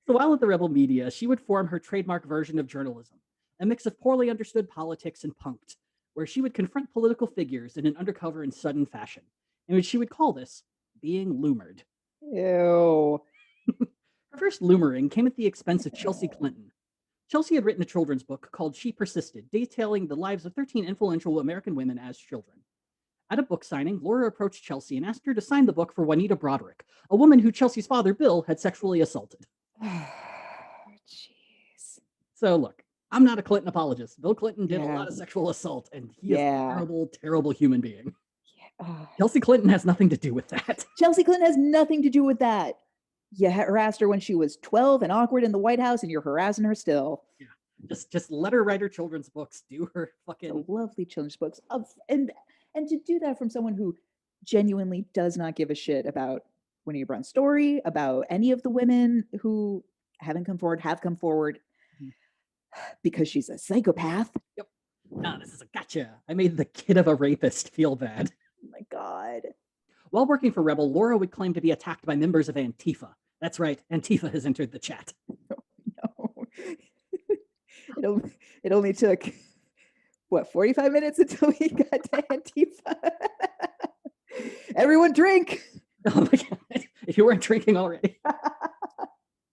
So while at the Rebel Media, she would form her trademark version of journalism, a mix of poorly understood politics and punked, where she would confront political figures in an undercover and sudden fashion, in which she would call this being loomered. Ew. Her first loomering came at the expense of Chelsea Clinton. Chelsea had written a children's book called She Persisted, detailing the lives of 13 influential American women as children. At a book signing, Laura approached Chelsea and asked her to sign the book for Juanita Broderick, a woman who Chelsea's father, Bill, had sexually assaulted. Jeez. So look, I'm not a Clinton apologist. Bill Clinton did a Yeah. lot of sexual assault, and he is a Yeah. terrible, terrible human being. Ugh. Chelsea Clinton has nothing to do with that. Chelsea Clinton has nothing to do with that. You harassed her when she was 12 and awkward in the White House, and you're harassing her still. Just let her write her children's books, do her The fucking lovely children's books and to do that from someone who genuinely does not give a shit about Winnie Brown's story, about any of the women who have come forward Mhm. because she's a psychopath. Nah, this is a gotcha. I made the kid of a rapist feel bad. Oh my God. While working for Rebel, Laura would claim to be attacked by members of Antifa. That's right, Antifa has entered the chat. No. It only took, what, 45 minutes until we got to Antifa. Everyone drink. Oh my god, if you weren't drinking already.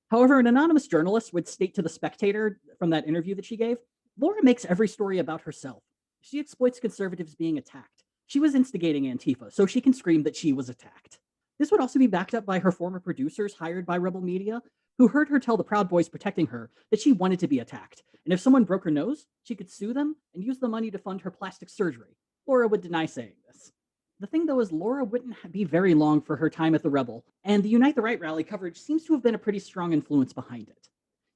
However, an anonymous journalist would state to The Spectator from that interview that she gave, Laura makes every story about herself. She exploits conservatives being attacked. She was instigating Antifa, so she can scream that she was attacked. This would also be backed up by her former producers hired by Rebel Media, who heard her tell the Proud Boys protecting her that she wanted to be attacked, and if someone broke her nose, she could sue them and use the money to fund her plastic surgery. Laura would deny saying this. The thing, though, is Laura wouldn't be very long for her time at the Rebel, and the Unite the Right rally coverage seems to have been a pretty strong influence behind it.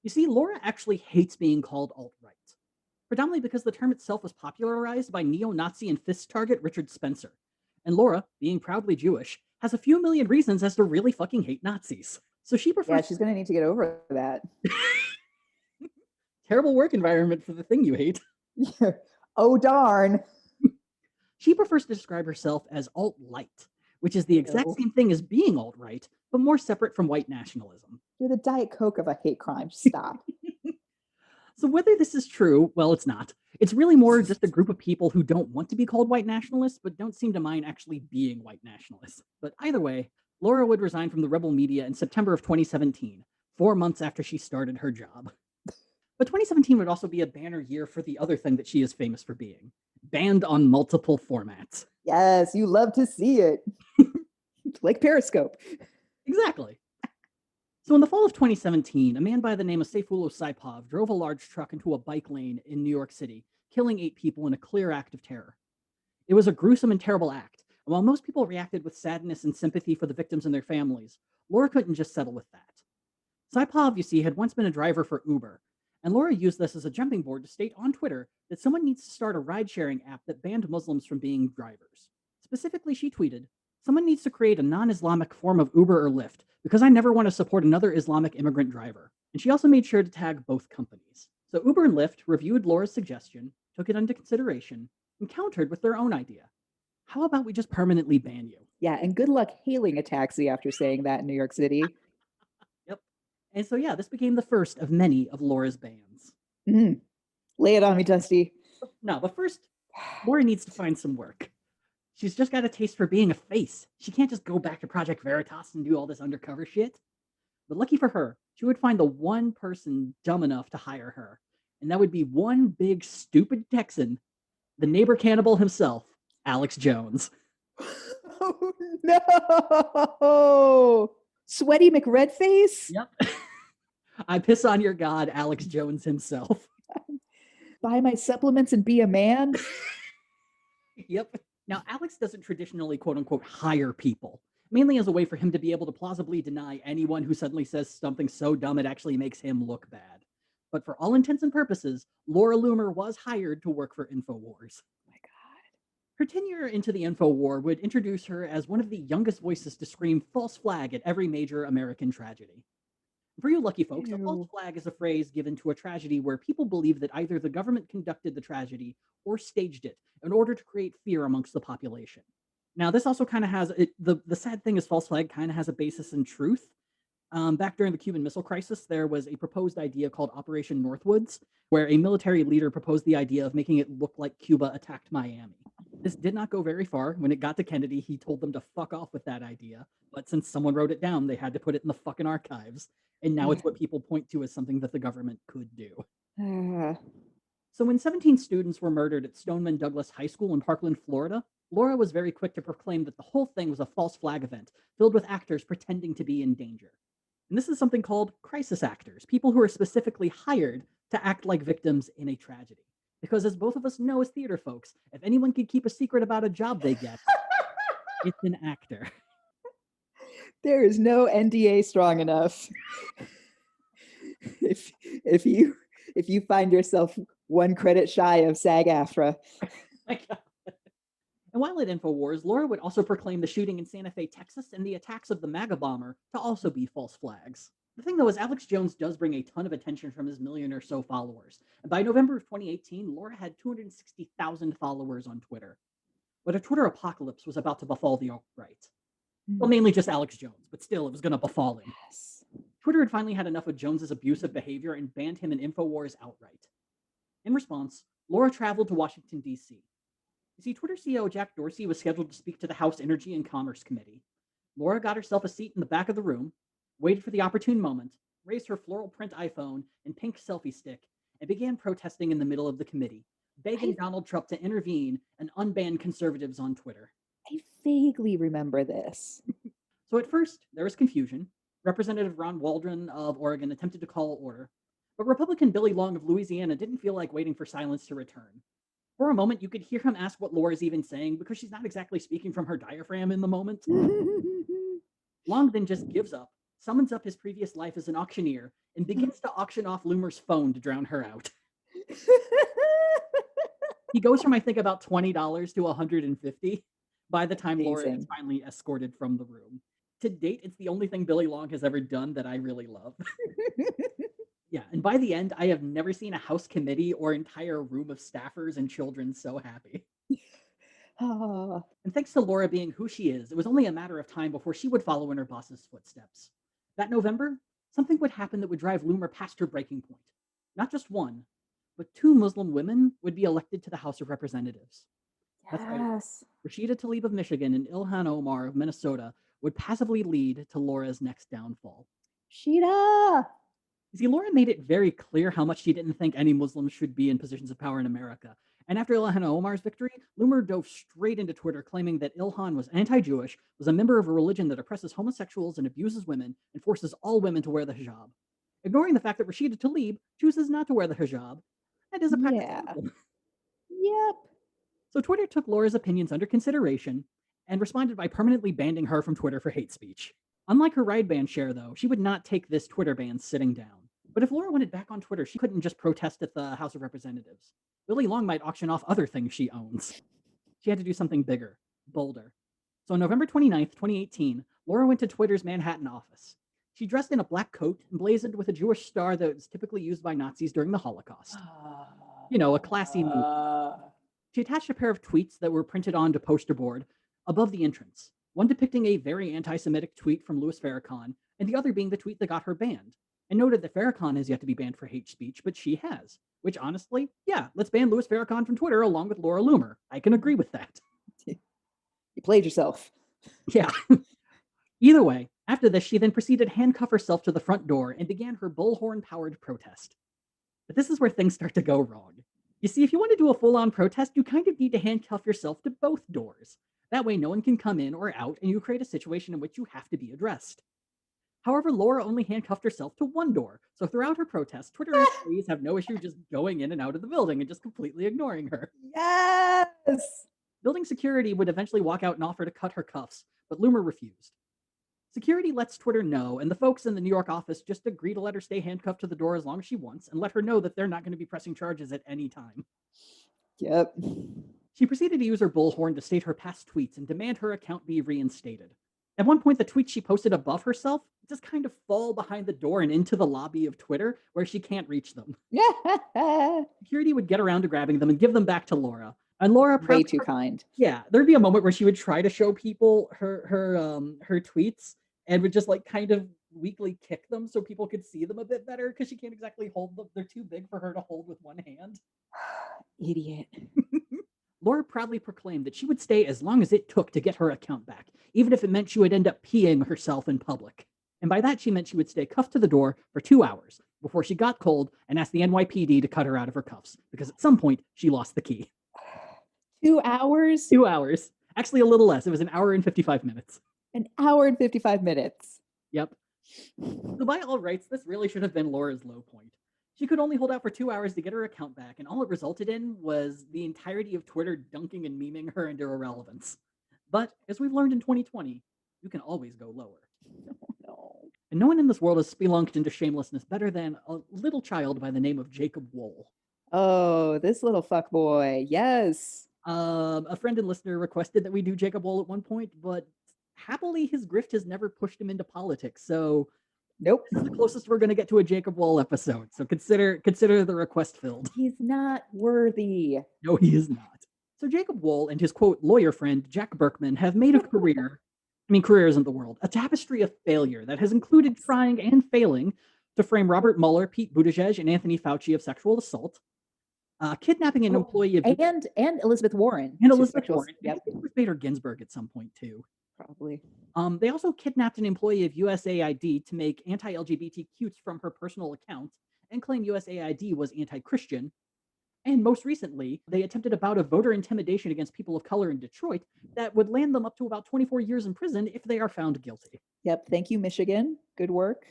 You see, Laura actually hates being called alt-right, predominantly because the term itself was popularized by neo-Nazi and fist target Richard Spencer. And Laura, being proudly Jewish, has a few million reasons as to really fucking hate Nazis. So she prefers... Yeah, she's going to need to get over that. Terrible work environment for the thing you hate. Oh, darn. She prefers to describe herself as alt-light, which is the exact same thing as being alt-right, but more separate from white nationalism. You're the Diet Coke of a hate crime. Stop. So whether this is true, well, it's not. It's really more just a group of people who don't want to be called white nationalists, but don't seem to mind actually being white nationalists. But either way, Laura would resign from the Rebel Media in September of 2017, 4 months after she started her job. But 2017 would also be a banner year for the other thing that she is famous for being: banned on multiple formats. Yes, you love to see it. Like Periscope. Exactly. So in the fall of 2017, a man by the name of Sayfullo Saipov drove a large truck into a bike lane in New York City, killing 8 people in a clear act of terror. It was a gruesome and terrible act, And while most people reacted with sadness and sympathy for the victims and their families, Laura couldn't just settle with that. Saipov, you see, had once been a driver for Uber, and Laura used this as a jumping board to state on Twitter that someone needs to start a ride sharing app that banned Muslims from being drivers. Specifically, she tweeted, "Someone needs to create a non Islamic form of Uber or Lyft because I never want to support another Islamic immigrant driver." And she also made sure to tag both companies. So Uber and Lyft reviewed Laura's suggestion, took it into consideration, and countered with their own idea. How about we just permanently ban you? Yeah, and good luck hailing a taxi after saying that in New York City. Yep. And so, yeah, this became the first of many of Laura's bans. Mm. Lay it on me, Dusty. No, but first, Laura needs to find some work. She's just got a taste for being a face. She can't just go back to Project Veritas and do all this undercover shit. But lucky for her, she would find the one person dumb enough to hire her. And that would be one big stupid Texan, the neighbor cannibal himself, Alex Jones. Oh no! Sweaty McRedface? Yep. I piss on your god, Alex Jones himself. Buy my supplements and be a man? Yep. Now, Alex doesn't traditionally quote unquote hire people, mainly as a way for him to be able to plausibly deny anyone who suddenly says something so dumb it actually makes him look bad. But for all intents and purposes, Laura Loomer was hired to work for InfoWars. My God. Her tenure into the InfoWar would introduce her as one of the youngest voices to scream false flag at every major American tragedy. For you lucky folks, a false Ew. flag is a phrase given to a tragedy where people believe that either the government conducted the tragedy or staged it in order to create fear amongst the population. Now, this also kind of has the sad thing is false flag kind of has a basis in truth. Back during the Cuban Missile Crisis, there was a proposed idea called Operation Northwoods, where a military leader proposed the idea of making it look like Cuba attacked Miami. This did not go very far. When it got to Kennedy, he told them to fuck off with that idea. But since someone wrote it down, they had to put it in the fucking archives. And now it's what people point to as something that the government could do. Ah. So when 17 students were murdered at Stoneman Douglas High School in Parkland, Florida, Laura was very quick to proclaim that the whole thing was a false flag event filled with actors pretending to be in danger. And this is something called crisis actors, people who are specifically hired to act like victims in a tragedy. Because as both of us know as theater folks, if anyone could keep a secret about a job they get, it's an actor. There is no NDA strong enough. If you find yourself one credit shy of SAG-AFTRA. And while at InfoWars, Laura would also proclaim the shooting in Santa Fe, Texas, and the attacks of the MAGA bomber to also be false flags. The thing, though, is Alex Jones does bring a ton of attention from his million or so followers. And by November of 2018, Laura had 260,000 followers on Twitter. But a Twitter apocalypse was about to befall the alt-right. Well, mainly just Alex Jones, but still, it was going to befall him. Yes. Twitter had finally had enough of Jones's abusive behavior and banned him and InfoWars outright. In response, Laura traveled to Washington, D.C. You see, Twitter CEO Jack Dorsey was scheduled to speak to the House Energy and Commerce Committee. Laura got herself a seat in the back of the room, waited for the opportune moment, raised her floral print iPhone and pink selfie stick, and began protesting in the middle of the committee, begging Donald Trump to intervene and unban conservatives on Twitter. I vaguely remember this. So at first, there was confusion. Representative Ron Waldron of Oregon attempted to call order, but Republican Billy Long of Louisiana didn't feel like waiting for silence to return. For a moment, you could hear him ask what Laura's even saying because she's not exactly speaking from her diaphragm in the moment. Long then just gives up, summons up his previous life as an auctioneer, and begins to auction off Loomer's phone to drown her out. He goes from, I think, about $20 to $150 by the time Laura is finally escorted from the room. To date, it's the only thing Billy Long has ever done that I really love. Yeah, and by the end, I have never seen a House committee or entire room of staffers and children so happy. Ah. And thanks to Laura being who she is, it was only a matter of time before she would follow in her boss's footsteps. That November, something would happen that would drive Loomer past her breaking point. Not just one, but two Muslim women would be elected to the House of Representatives. That's right. Yes. Rashida Tlaib of Michigan and Ilhan Omar of Minnesota would passively lead to Laura's next downfall. Sheeta! You see, Laura made it very clear how much she didn't think any Muslims should be in positions of power in America. And after Ilhan Omar's victory, Loomer dove straight into Twitter, claiming that Ilhan was anti-Jewish, was a member of a religion that oppresses homosexuals and abuses women, and forces all women to wear the hijab. Ignoring the fact that Rashida Tlaib chooses not to wear the hijab. That is a practice. Yeah. Yep. So Twitter took Laura's opinions under consideration, and responded by permanently banning her from Twitter for hate speech. Unlike her ride ban share, though, she would not take this Twitter ban sitting down. But if Laura wanted back on Twitter, she couldn't just protest at the House of Representatives. Willie Long might auction off other things she owns. She had to do something bigger, bolder. So on November 29th, 2018, Laura went to Twitter's Manhattan office. She dressed in a black coat emblazoned with a Jewish star that was typically used by Nazis during the Holocaust. You know, a classy move. She attached a pair of tweets that were printed onto poster board above the entrance, one depicting a very anti-Semitic tweet from Louis Farrakhan, and the other being the tweet that got her banned, and noted that Farrakhan has yet to be banned for hate speech, but she has. Which, honestly, yeah, let's ban Louis Farrakhan from Twitter along with Laura Loomer. I can agree with that. You played yourself. Yeah. Either way, after this, she then proceeded to handcuff herself to the front door and began her bullhorn-powered protest. But this is where things start to go wrong. You see, if you want to do a full-on protest, you kind of need to handcuff yourself to both doors. That way, no one can come in or out, and you create a situation in which you have to be addressed. However, Laura only handcuffed herself to one door, so throughout her protest, Twitter employees have no issue just going in and out of the building and just completely ignoring her. Yes! Building security would eventually walk out and offer to cut her cuffs, but Loomer refused. Security lets Twitter know, and the folks in the New York office just agree to let her stay handcuffed to the door as long as she wants, and let her know that they're not going to be pressing charges at any time. Yep. She proceeded to use her bullhorn to state her past tweets and demand her account be reinstated. At one point, the tweets she posted above herself just kind of fall behind the door and into the lobby of Twitter, where she can't reach them. Security would get around to grabbing them and give them back to Laura. And Laura Way too kind. Yeah, there'd be a moment where she would try to show people her tweets and would just like kind of weakly kick them so people could see them a bit better because she can't exactly hold them. They're too big for her to hold with one hand. Idiot. Laura proudly proclaimed that she would stay as long as it took to get her account back, even if it meant she would end up peeing herself in public. And by that, she meant she would stay cuffed to the door for 2 hours before she got cold and asked the NYPD to cut her out of her cuffs, because at some point, she lost the key. 2 hours? 2 hours. Actually, a little less. It was an hour and 55 minutes. An hour and 55 minutes. Yep. So by all rights, this really should have been Laura's low point. She could only hold out for 2 hours to get her account back, and all it resulted in was the entirety of Twitter dunking and memeing her into irrelevance. But, as we've learned in 2020, you can always go lower. No. And no one in this world has spelunked into shamelessness better than a little child by the name of Jacob Wohl. Oh, this little fuckboy. Yes. A friend and listener requested that we do Jacob Wohl at one point, but happily his grift has never pushed him into politics, so nope. This is the closest we're going to get to a Jacob Wohl episode, so consider the request filled. He's not worthy. No, he is not. So Jacob Wohl and his, quote, lawyer friend, Jack Berkman, have made a career, career isn't the world, a tapestry of failure that has included trying and failing to frame Robert Mueller, Pete Buttigieg, and Anthony Fauci of sexual assault, kidnapping an employee of... And Elizabeth Warren. And Elizabeth Warren. Yep. I think Ruth Bader Ginsburg at some point, too. Probably. They also kidnapped an employee of USAID to make anti-LGBT cutes from her personal account and claim USAID was anti-Christian. And most recently, they attempted a bout of voter intimidation against people of color in Detroit that would land them up to about 24 years in prison if they are found guilty. Yep. Thank you, Michigan. Good work.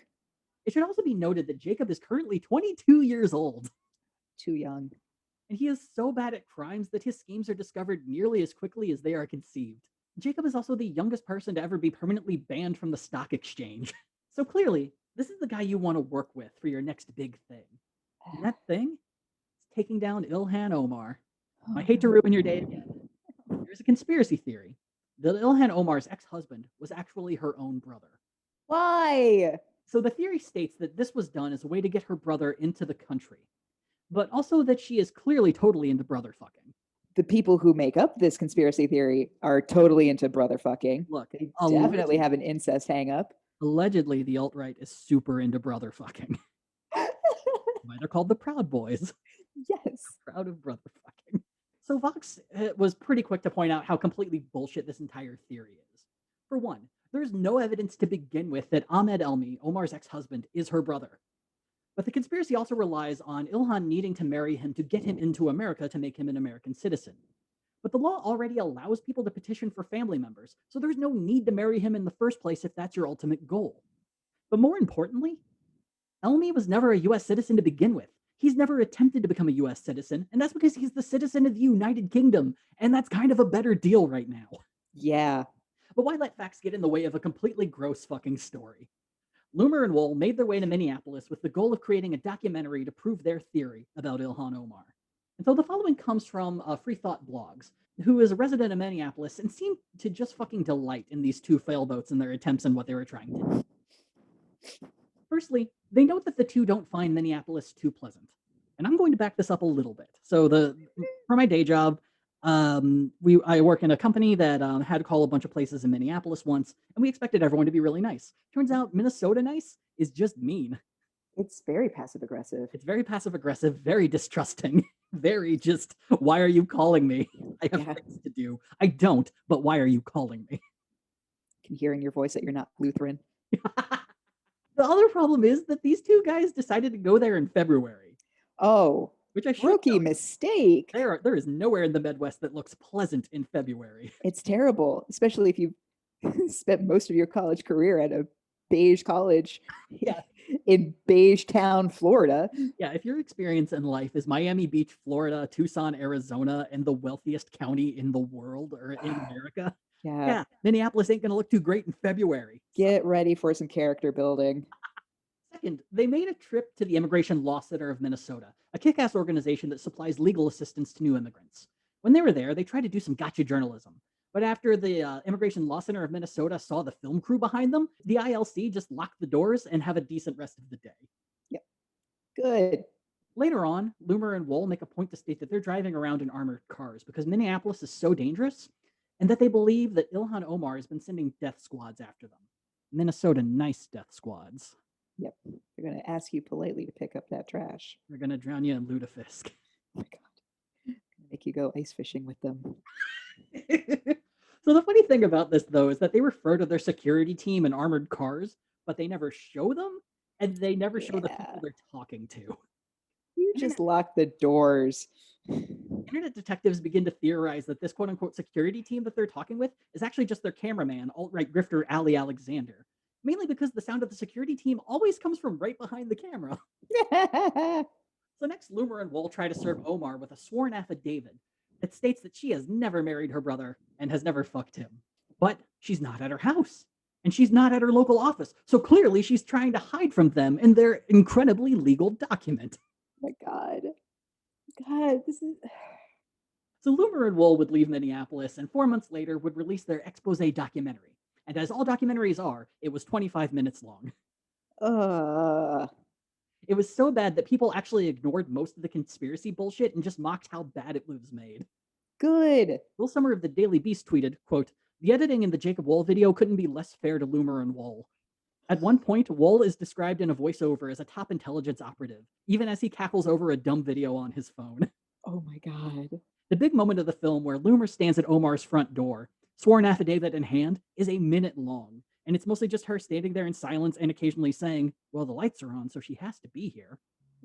It should also be noted that Jacob is currently 22 years old. Too young. And he is so bad at crimes that his schemes are discovered nearly as quickly as they are conceived. Jacob is also the youngest person to ever be permanently banned from the stock exchange. So clearly, this is the guy you want to work with for your next big thing. And that thing is taking down Ilhan Omar. I hate to ruin your day again. There's a conspiracy theory that Ilhan Omar's ex-husband was actually her own brother. Why? So the theory states that this was done as a way to get her brother into the country, but also that she is clearly totally into brother fucking. The people who make up this conspiracy theory are totally into brother fucking. Look, they definitely have an incest hang up. Allegedly, the alt-right is super into brother fucking. Why they're called the Proud Boys. Yes. They're proud of brother fucking. So Vox was pretty quick to point out how completely bullshit this entire theory is. For one, there's no evidence to begin with that Ahmed Elmi, Omar's ex-husband, is her brother. But the conspiracy also relies on Ilhan needing to marry him to get him into America to make him an American citizen. But the law already allows people to petition for family members, so there's no need to marry him in the first place if that's your ultimate goal. But more importantly, Elmi was never a US citizen to begin with. He's never attempted to become a US citizen, and that's because he's the citizen of the United Kingdom, and that's kind of a better deal right now. Yeah. But why let facts get in the way of a completely gross fucking story? Loomer and Wool made their way to Minneapolis with the goal of creating a documentary to prove their theory about Ilhan Omar. And so the following comes from Free Thought Blogs, who is a resident of Minneapolis and seemed to just fucking delight in these two failboats and their attempts and what they were trying to do. Firstly, they note that the two don't find Minneapolis too pleasant. And I'm going to back this up a little bit. So for my day job, I work in a company that had to call a bunch of places in Minneapolis once, and we expected everyone to be really nice. Turns out Minnesota nice is just mean. It's very passive aggressive. It's very passive aggressive, very distrusting, very just, why are you calling me? I have things to do. I don't, but why are you calling me? Can hear in your voice that you're not Lutheran. The other problem is that these two guys decided to go there in February. Oh, which I should rookie mistake. There is nowhere in the Midwest that looks pleasant in February. It's terrible, especially if you've spent most of your college career at a beige college in Beige Town, Florida. Yeah, if your experience in life is Miami Beach, Florida, Tucson, Arizona, and the wealthiest county in the world or in America, yeah, Minneapolis ain't going to look too great in February. Get ready for some character building. Second, they made a trip to the Immigration Law Center of Minnesota, a kick-ass organization that supplies legal assistance to new immigrants. When they were there, they tried to do some gotcha journalism. But after the Immigration Law Center of Minnesota saw the film crew behind them, the ILC just locked the doors and have a decent rest of the day. Yep. Good. Later on, Loomer and Wool make a point to state that they're driving around in armored cars because Minneapolis is so dangerous, and that they believe that Ilhan Omar has been sending death squads after them. Minnesota nice death squads. Yep. They're going to ask you politely to pick up that trash. They're going to drown you in lutefisk. Oh my God. Make you go ice fishing with them. So the funny thing about this, though, is that they refer to their security team in armored cars, but they never show them, and they never show the people they're talking to. You just lock the doors. Internet detectives begin to theorize that this quote-unquote security team that they're talking with is actually just their cameraman, alt-right grifter Ali Alexander. Mainly because the sound of the security team always comes from right behind the camera. So next, Loomer and Wool try to serve Omar with a sworn affidavit that states that she has never married her brother and has never fucked him. But she's not at her house, and she's not at her local office. So clearly she's trying to hide from them in their incredibly legal document. Oh my God. God, this is... So Loomer and Wool would leave Minneapolis and 4 months later would release their expose documentary. And as all documentaries are, it was 25 minutes long. It was so bad that people actually ignored most of the conspiracy bullshit and just mocked how bad it was made. Good. Will Summer of the Daily Beast tweeted, quote, "The editing in the Jacob Wool video couldn't be less fair to Loomer and Wool. At one point, Wool is described in a voiceover as a top intelligence operative, even as he cackles over a dumb video on his phone." Oh my God. The big moment of the film where Loomer stands at Omar's front door, sworn affidavit in hand, is a minute long. And it's mostly just her standing there in silence and occasionally saying, "Well, the lights are on, so she has to be here."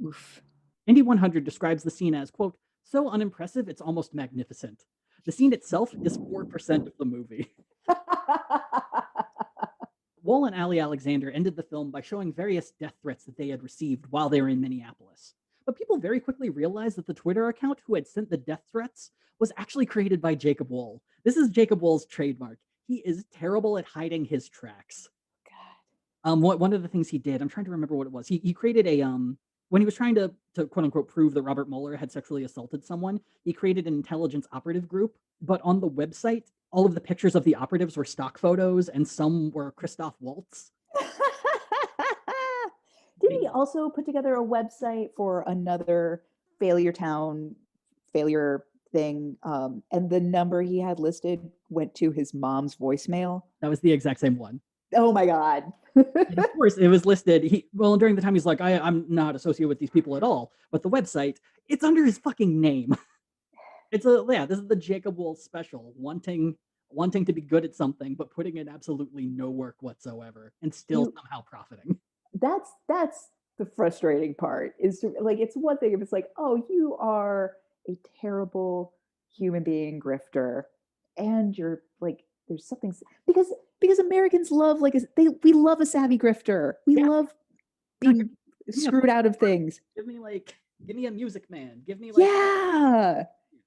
Oof. Indy 100 describes the scene as, quote, "So unimpressive, it's almost magnificent." The scene itself is 4% of the movie. Wool and Ali Alexander ended the film by showing various death threats that they had received while they were in Minneapolis. But people very quickly realized that the Twitter account who had sent the death threats was actually created by Jacob Wool. This is Jacob Wool's trademark. He is terrible at hiding his tracks. God. One of the things he did, I'm trying to remember what it was. He created a when he was trying to quote unquote prove that Robert Mueller had sexually assaulted someone, he created an intelligence operative group. But on the website, all of the pictures of the operatives were stock photos, and some were Christoph Waltz. Did he also put together a website for another failure town failure thing? And the number he had listed went to his mom's voicemail. That was the exact same one. Oh my God. And of course, it was listed. During the time, he's like, I'm not associated with these people at all. But the website, it's under his fucking name. This is the Jacob Wool special, wanting to be good at something, but putting in absolutely no work whatsoever and still somehow profiting. That's the frustrating part, is like, it's one thing if it's like, oh, you are a terrible human being grifter, and you're like, there's something, because Americans love, like, we love a savvy grifter. We love being screwed out of things. Give me a Music Man. Give me yeah.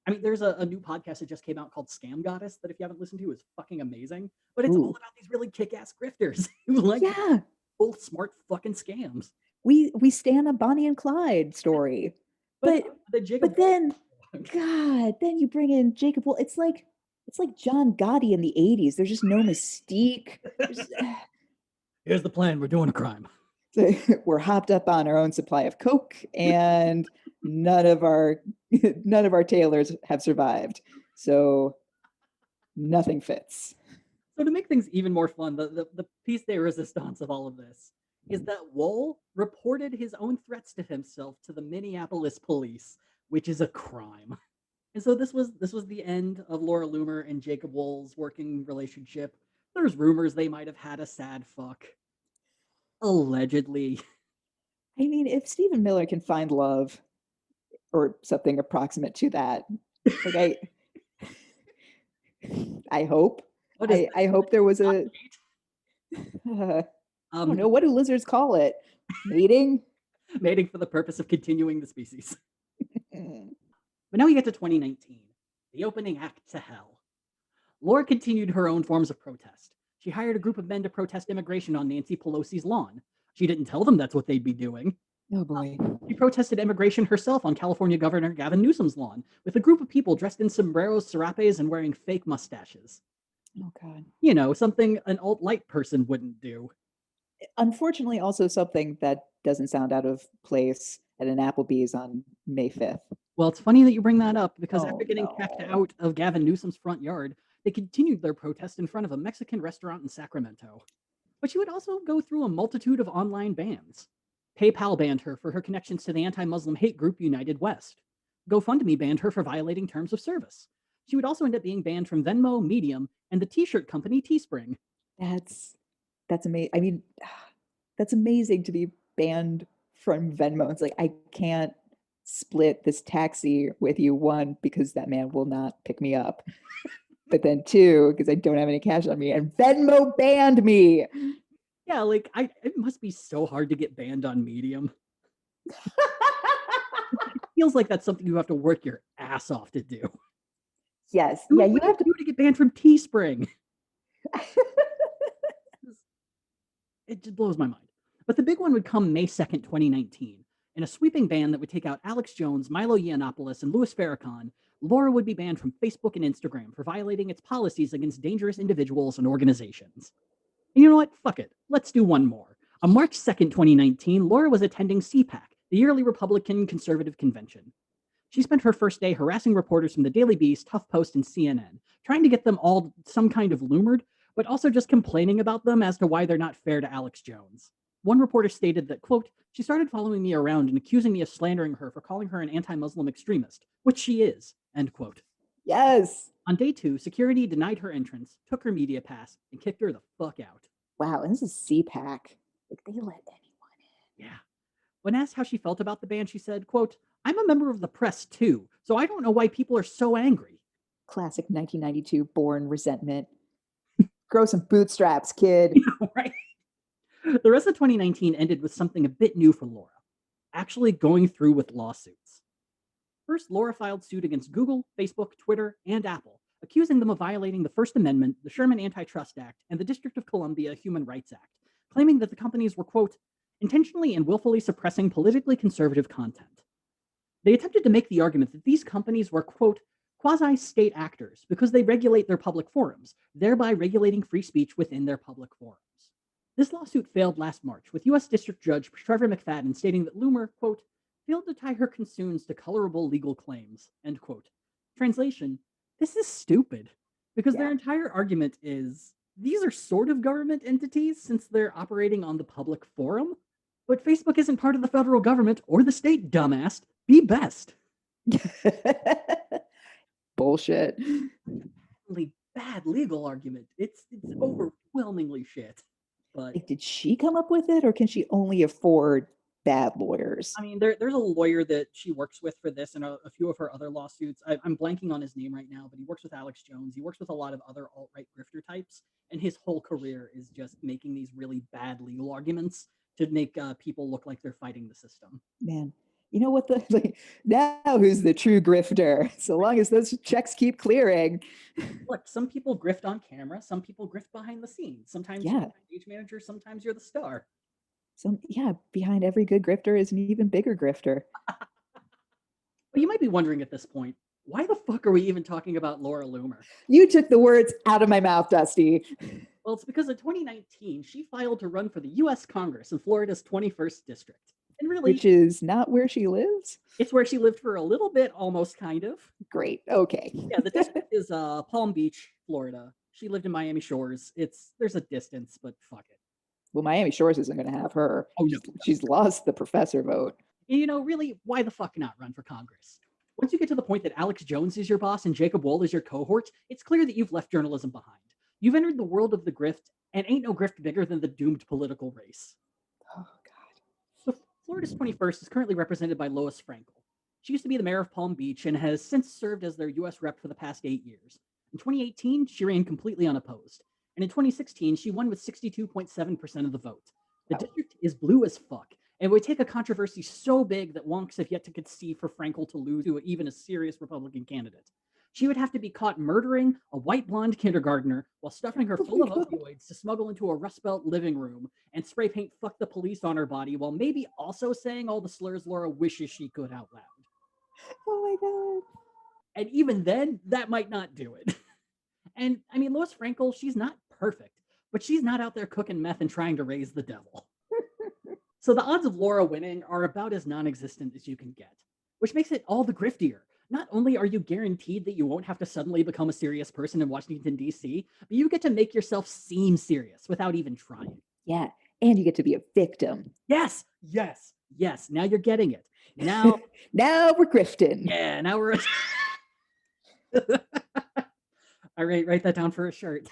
I mean, there's a new podcast that just came out called Scam Goddess that if you haven't listened to is fucking amazing. But it's all Ooh. about these really kick-ass grifters who like Yeah. pull smart fucking scams. We stand a Bonnie and Clyde story. But But the Jacob but then, Wall- God, then you bring in Jacob Wool. It's like John Gotti in the 80s. There's just no mystique. There's here's the plan. We're doing a crime. we're hopped up on our own supply of Coke, and none of our none of our tailors have survived. So nothing fits. So to make things even more fun, the piece de resistance of all of this is that Wool reported his own threats to himself to the Minneapolis police, which is a crime. And so this was the end of Laura Loomer and Jacob Wool's working relationship. There's rumors they might have had a sad fuck. Allegedly. I mean, if Stephen Miller can find love or something approximate to that, like I hope. What is I this? hope there was a I don't know, what do lizards call it? Mating? Mating for the purpose of continuing the species. But now we get to 2019, the opening act to hell. Laura continued her own forms of protest. She hired a group of men to protest immigration on Nancy Pelosi's lawn. She didn't tell them that's what they'd be doing. Oh boy. She protested immigration herself on California Governor Gavin Newsom's lawn with a group of people dressed in sombreros, serapes, and wearing fake mustaches. Oh god. You know, something an alt-light person wouldn't do. Unfortunately, also something that doesn't sound out of place at an Applebee's on May 5th. Well, it's funny that you bring that up because Oh after getting checked no. out of Gavin Newsom's front yard, they continued their protest in front of a Mexican restaurant in Sacramento. But she would also go through a multitude of online bans. PayPal banned her for her connections to the anti Muslim hate group United West. GoFundMe banned her for violating terms of service. She would also end up being banned from Venmo, Medium, and the t shirt company Teespring. That's amazing. I mean, that's amazing to be banned from Venmo. It's like I can't split this taxi with you, one, because that man will not pick me up. But then two, because I don't have any cash on me, and Venmo banned me. Yeah, like it must be so hard to get banned on Medium. It feels like that's something you have to work your ass off to do. Yes. Who Yeah, you would have to do to get banned from Teespring? It just blows my mind. But the big one would come May 2nd, 2019. In a sweeping ban that would take out Alex Jones, Milo Yiannopoulos, and Louis Farrakhan, Laura would be banned from Facebook and Instagram for violating its policies against dangerous individuals and organizations. And you know what? Fuck it. Let's do one more. On March 2nd, 2019, Laura was attending CPAC, the yearly Republican Conservative Convention. She spent her first day harassing reporters from the Daily Beast, HuffPost, and CNN, trying to get them all some kind of loomered, but also just complaining about them as to why they're not fair to Alex Jones. One reporter stated that, quote, she started following me around and accusing me of slandering her for calling her an anti-Muslim extremist, which she is, end quote. Yes. On day 2, security denied her entrance, took her media pass, and kicked her the fuck out. Wow, and this is CPAC. Like they let anyone in. Yeah. When asked how she felt about the ban, she said, quote, I'm a member of the press too, so I don't know why people are so angry. Classic 1992 born resentment. Grow some bootstraps, kid. Right? The rest of 2019 ended with something a bit new for Laura, actually going through with lawsuits. First, Laura filed suit against Google, Facebook, Twitter, and Apple, accusing them of violating the First Amendment, the Sherman Antitrust Act, and the District of Columbia Human Rights Act, claiming that the companies were, quote, intentionally and willfully suppressing politically conservative content. They attempted to make the argument that these companies were, quote, quasi state actors because they regulate their public forums, thereby regulating free speech within their public forums. This lawsuit failed last March, with U.S. District Judge Trevor McFadden stating that Loomer, quote, failed to tie her concerns to colorable legal claims, end quote. Translation, this is stupid, because their entire argument is these are sort of government entities since they're operating on the public forum, but Facebook isn't part of the federal government or the state, dumbass. Be best. Bullshit. Really bad legal argument. It's overwhelmingly shit. But Like, did she come up with it, or can she only afford bad lawyers? I mean, there's a lawyer that she works with for this and a few of her other lawsuits. I'm blanking on his name right now, but he works with Alex Jones. He works with a lot of other alt-right grifter types, and his whole career is just making these really bad legal arguments to make people look like they're fighting the system. Man, You know what the like, now who's the true grifter? So long as those checks keep clearing. Look, some people grift on camera, some people grift behind the scenes. Sometimes you're Yeah. the stage manager, sometimes you're the star. So yeah, behind every good grifter is an even bigger grifter. But you might be wondering at this point, why the fuck are we even talking about Laura Loomer? You took the words out of my mouth, Dusty. Well, it's because in 2019, she filed to run for the US Congress in Florida's 21st district. And really, Which is not where she lives. it's where she lived for a little bit, almost kind of. Great. Okay. Yeah, the district is Palm Beach, Florida. She lived in Miami Shores. There's a distance, but fuck it. Well, Miami Shores isn't going to have her. Oh no. She's lost the professor vote. And, really, why the fuck not run for Congress? Once you get to the point that Alex Jones is your boss and Jacob Wool is your cohort, it's clear that you've left journalism behind. You've entered the world of the grift, and ain't no grift bigger than the doomed political race. Oh God. So Florida's 21st is currently represented by Lois Frankel. She used to be the mayor of Palm Beach and has since served as their U.S. rep for the past 8 years. In 2018, she ran completely unopposed. And in 2016, she won with 62.7% of the vote. The district is blue as fuck, and it would take a controversy so big that wonks have yet to conceive for Frankel to lose to even a serious Republican candidate. She would have to be caught murdering a white blonde kindergartner while stuffing her full of opioids to smuggle into a Rust Belt living room and spray paint "fuck the police" on her body while maybe also saying all the slurs Laura wishes she could out loud. Oh my God. And even then, that might not do it. And I mean, Lois Frankel, she's not perfect, but she's not out there cooking meth and trying to raise the devil. So the odds of Laura winning are about as non-existent as you can get, which makes it all the griftier. Not only are you guaranteed that you won't have to suddenly become a serious person in Washington, D.C., but you get to make yourself seem serious without even trying. Yeah. And you get to be a victim. Yes, yes, yes. Now you're getting it. Now, now we're grifting. Yeah, now we're. All right, write that down for a shirt.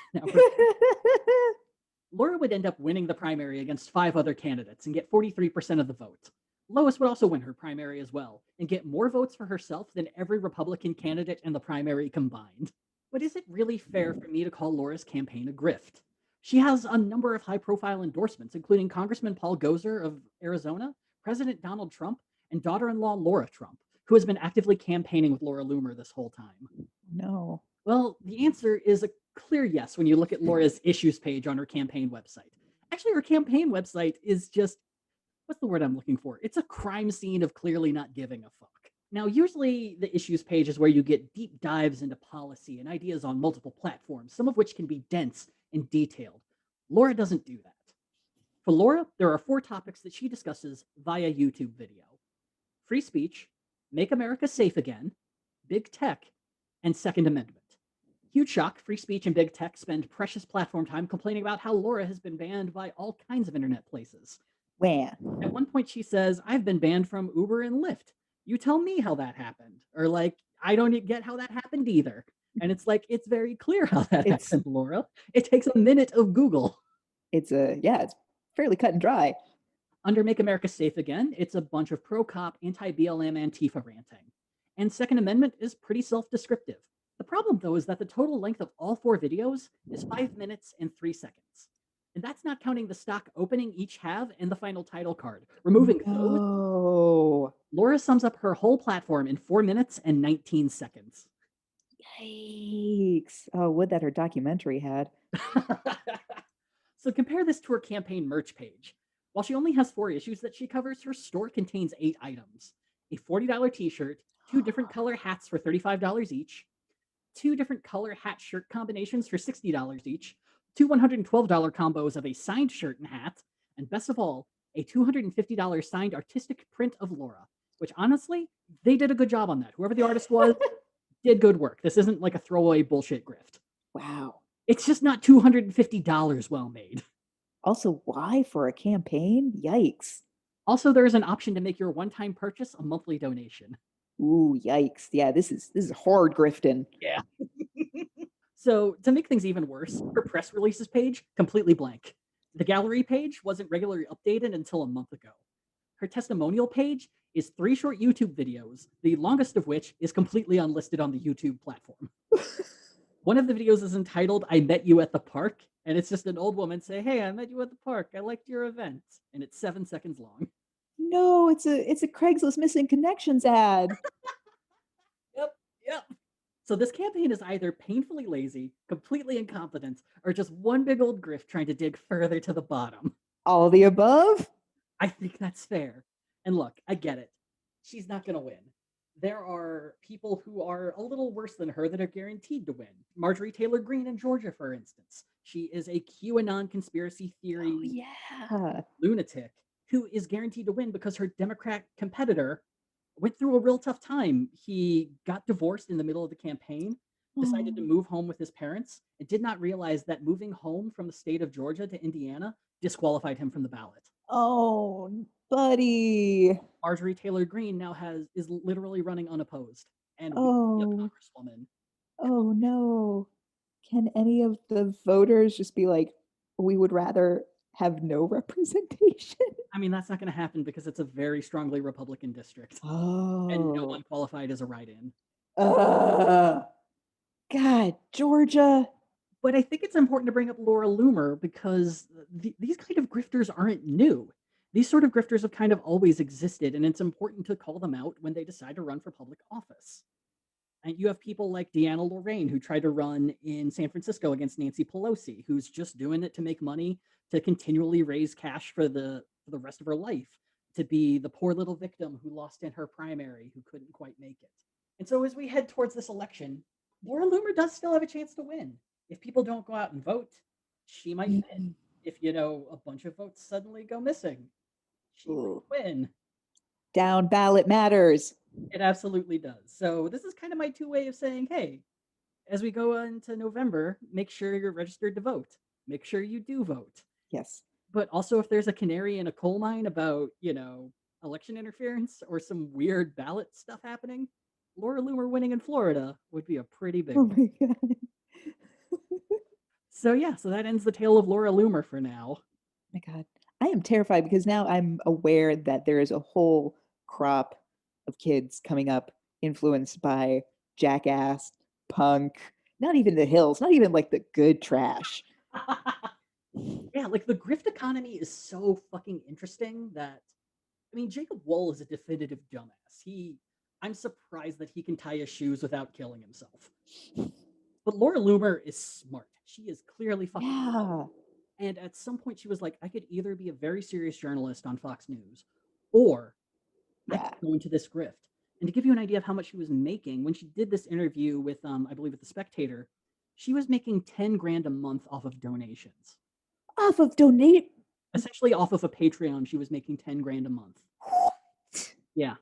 Laura would end up winning the primary against 5 other candidates and get 43% of the vote. Lois would also win her primary as well and get more votes for herself than every Republican candidate in the primary combined. But is it really fair for me to call Laura's campaign a grift? She has a number of high-profile endorsements, including Congressman Paul Gosar of Arizona, President Donald Trump, and daughter-in-law Laura Trump, who has been actively campaigning with Laura Loomer this whole time. No. Well, the answer is a clear yes when you look at Laura's issues page on her campaign website. Actually, her campaign website is just, what's the word I'm looking for? It's a crime scene of clearly not giving a fuck. Now, usually the issues page is where you get deep dives into policy and ideas on multiple platforms, some of which can be dense and detailed. Laura doesn't do that. For Laura, there are 4 topics that she discusses via YouTube video: free speech, make America safe again, big tech, and Second Amendment. Huge shock, free speech and big tech spend precious platform time complaining about how Laura has been banned by all kinds of internet places. Wham. At one point, she says, "I've been banned from Uber and Lyft. You tell me how that happened." Or like, "I don't get how that happened either." And it's like, it's very clear how that happened, Laura. It takes a minute of Google. It's fairly cut and dry. Under Make America Safe Again, it's a bunch of pro-cop, anti-BLM Antifa ranting. And Second Amendment is pretty self-descriptive. The problem, though, is that the total length of all 4 videos is 5 minutes and 3 seconds. And that's not counting the stock opening each have and the final title card. Removing those, Laura sums up her whole platform in 4 minutes and 19 seconds. Yikes. Oh, would that her documentary had. So compare this to her campaign merch page. While she only has 4 issues that she covers, her store contains 8 items: a $40 t-shirt, 2 different color hats for $35 each, 2 different color hat shirt combinations for $60 each, 2 $112 combos of a signed shirt and hat, and best of all, a $250 signed artistic print of Laura, which honestly, they did a good job on that. Whoever the artist was did good work. This isn't like a throwaway bullshit grift. Wow. It's just not $250 well made. Also, why for a campaign? Yikes. Also, there is an option to make your one-time purchase a monthly donation. Ooh, yikes. Yeah, this is hard grifting. Yeah. So to make things even worse, her press releases page, completely blank. The gallery page wasn't regularly updated until a month ago. Her testimonial page is 3 short YouTube videos, the longest of which is completely unlisted on the YouTube platform. One of the videos is entitled, "I Met You at the Park," and it's just an old woman say, "Hey, I met you at the park. I liked your event." And it's 7 seconds long. No, it's a Craigslist missing connections ad. Yep, yep. So this campaign is either painfully lazy, completely incompetent, or just one big old grift trying to dig further to the bottom. All the above? I think that's fair. And look, I get it. She's not going to win. There are people who are a little worse than her that are guaranteed to win. Marjorie Taylor Greene in Georgia, for instance. She is a QAnon conspiracy Oh theory yeah. lunatic who is guaranteed to win because her Democrat competitor went through a real tough time. He got divorced in the middle of the campaign, decided to Oh, move home with his parents, and did not realize that moving home from the state of Georgia to Indiana disqualified him from the ballot. oh, buddy. Marjorie Taylor Greene now is literally running unopposed and will be a Oh, congresswoman. oh no. Can any of the voters just be like, we would rather have no representation? I mean, that's not going to happen because it's a very strongly Republican district, and no one Oh, qualified as a write-in. uh, God, Georgia. But I think it's important to bring up Laura Loomer because these kind of grifters aren't new. These sort of grifters have kind of always existed, and it's important to call them out when they decide to run for public office. And you have people like Deanna Lorraine, who tried to run in San Francisco against Nancy Pelosi, who's just doing it to make money, to continually raise cash for the rest of her life, to be the poor little victim who lost in her primary, who couldn't quite make it. And so as we head towards this election, Laura Loomer does still have a chance to win. If people don't go out and vote, she might win. Mhm. If a bunch of votes suddenly go missing, she might Ooh. win. Down ballot matters. It absolutely does. So this is kind of my two-way of saying, hey, as we go into November, make sure you're registered to vote. Make sure you do vote. Yes. But also, if there's a canary in a coal mine about, election interference or some weird ballot stuff happening, Laura Loomer winning in Florida would be a pretty big Oh one. my God. So, yeah, so that ends the tale of Laura Loomer for now. My God. I am terrified because now I'm aware that there is a whole crop of kids coming up influenced by Jackass, punk, not even the hills, not even like the good trash. Yeah, like the grift economy is so fucking interesting that I mean, Jacob Wool is a definitive dumbass. I'm surprised that he can tie his shoes without killing himself. But Laura Loomer is smart. She is clearly fucking smart. Yeah. And at some point, she was like, I could either be a very serious journalist on Fox News, or I Yeah. could go into this grift. And to give you an idea of how much she was making, when she did this interview with, I believe, with the Spectator, she was making 10 grand a month off of donations. Off of donate. Essentially, off of a Patreon, she was making 10 grand a month. Yeah.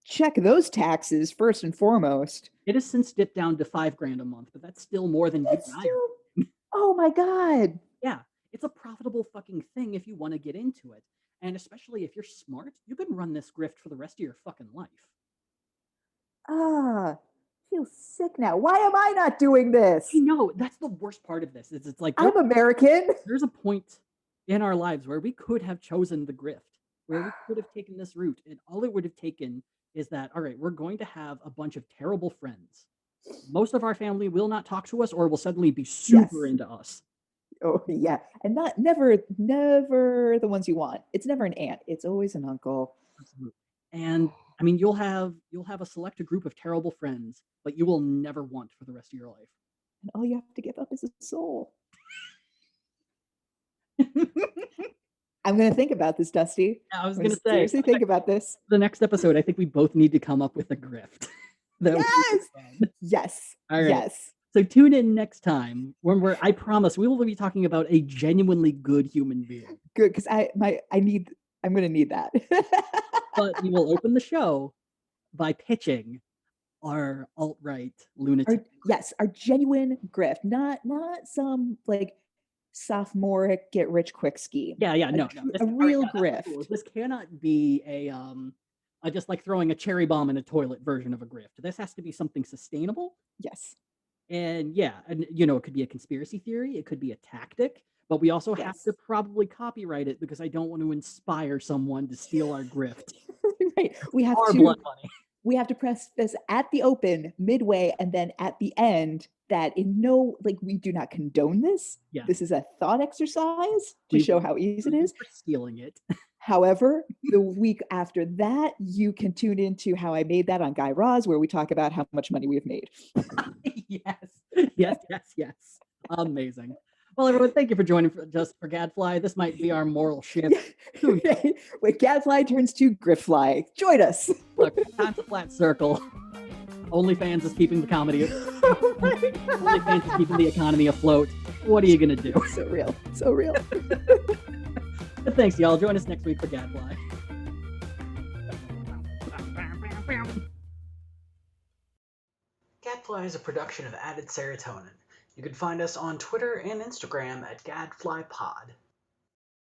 Check those taxes first and foremost. It has since dipped down to 5 grand a month, but that's still more than you That's and I are. still, oh my God. Yeah, it's a profitable fucking thing if you want to get into it. And especially if you're smart, you can run this grift for the rest of your fucking life. Ah, I feel sick now. Why am I not doing this? I know that's the worst part of this. Is it's like I'm American. there's a point in our lives where we could have chosen the grift, where we could have taken this route, and all it would have taken is that, all right, we're going to have a bunch of terrible friends. Most of our family will not talk to us or will suddenly be Yes. super into us. Oh yeah, and not never the ones you want. It's never an aunt. It's always an uncle. Absolutely. And I mean, you'll have a select group of terrible friends, but you will never want for the rest of your life. And all you have to give up is a soul. I'm gonna think about this, Dusty. I was I'm gonna gonna say seriously think about this. the next episode, I think we both need to come up with a grift. That would be Yes, fun. yes, All right. yes. So tune in next time when I promise we will be talking about a genuinely good human being. Good, because I'm gonna need that. But we will open the show by pitching our alt-right lunatic. Yes, our genuine grift, not some like sophomoric get rich quick scheme. Yeah, A, no. a real That's the rule. grift. This cannot be a just like throwing a cherry bomb in a toilet version of a grift. This has to be something sustainable. Yes. And yeah, and it could be a conspiracy theory, it could be a tactic, but we also have Yes. to probably copyright it because I don't want to inspire someone to steal our grift. Right. We have Our to blood money. we have to press this at the open, midway, and then at the end that we do not condone this. Yeah. This is a thought exercise to We show will how easy it is. for stealing it. However, the week after that, you can tune into How I Made That on Guy Raz, where we talk about how much money we've made. Yes. Amazing. Well, everyone, thank you for joining just for Gadfly. This might be our moral shift. Who knows? When Gadfly turns to Griffly, join us. Look, time's a flat circle. OnlyFans is keeping the comedy. OnlyFans is keeping the economy afloat. What are you gonna do? So real. So real. But thanks, y'all. Join us next week for Gadfly. Gadfly is a production of Added Serotonin. You can find us on Twitter and Instagram at GadflyPod.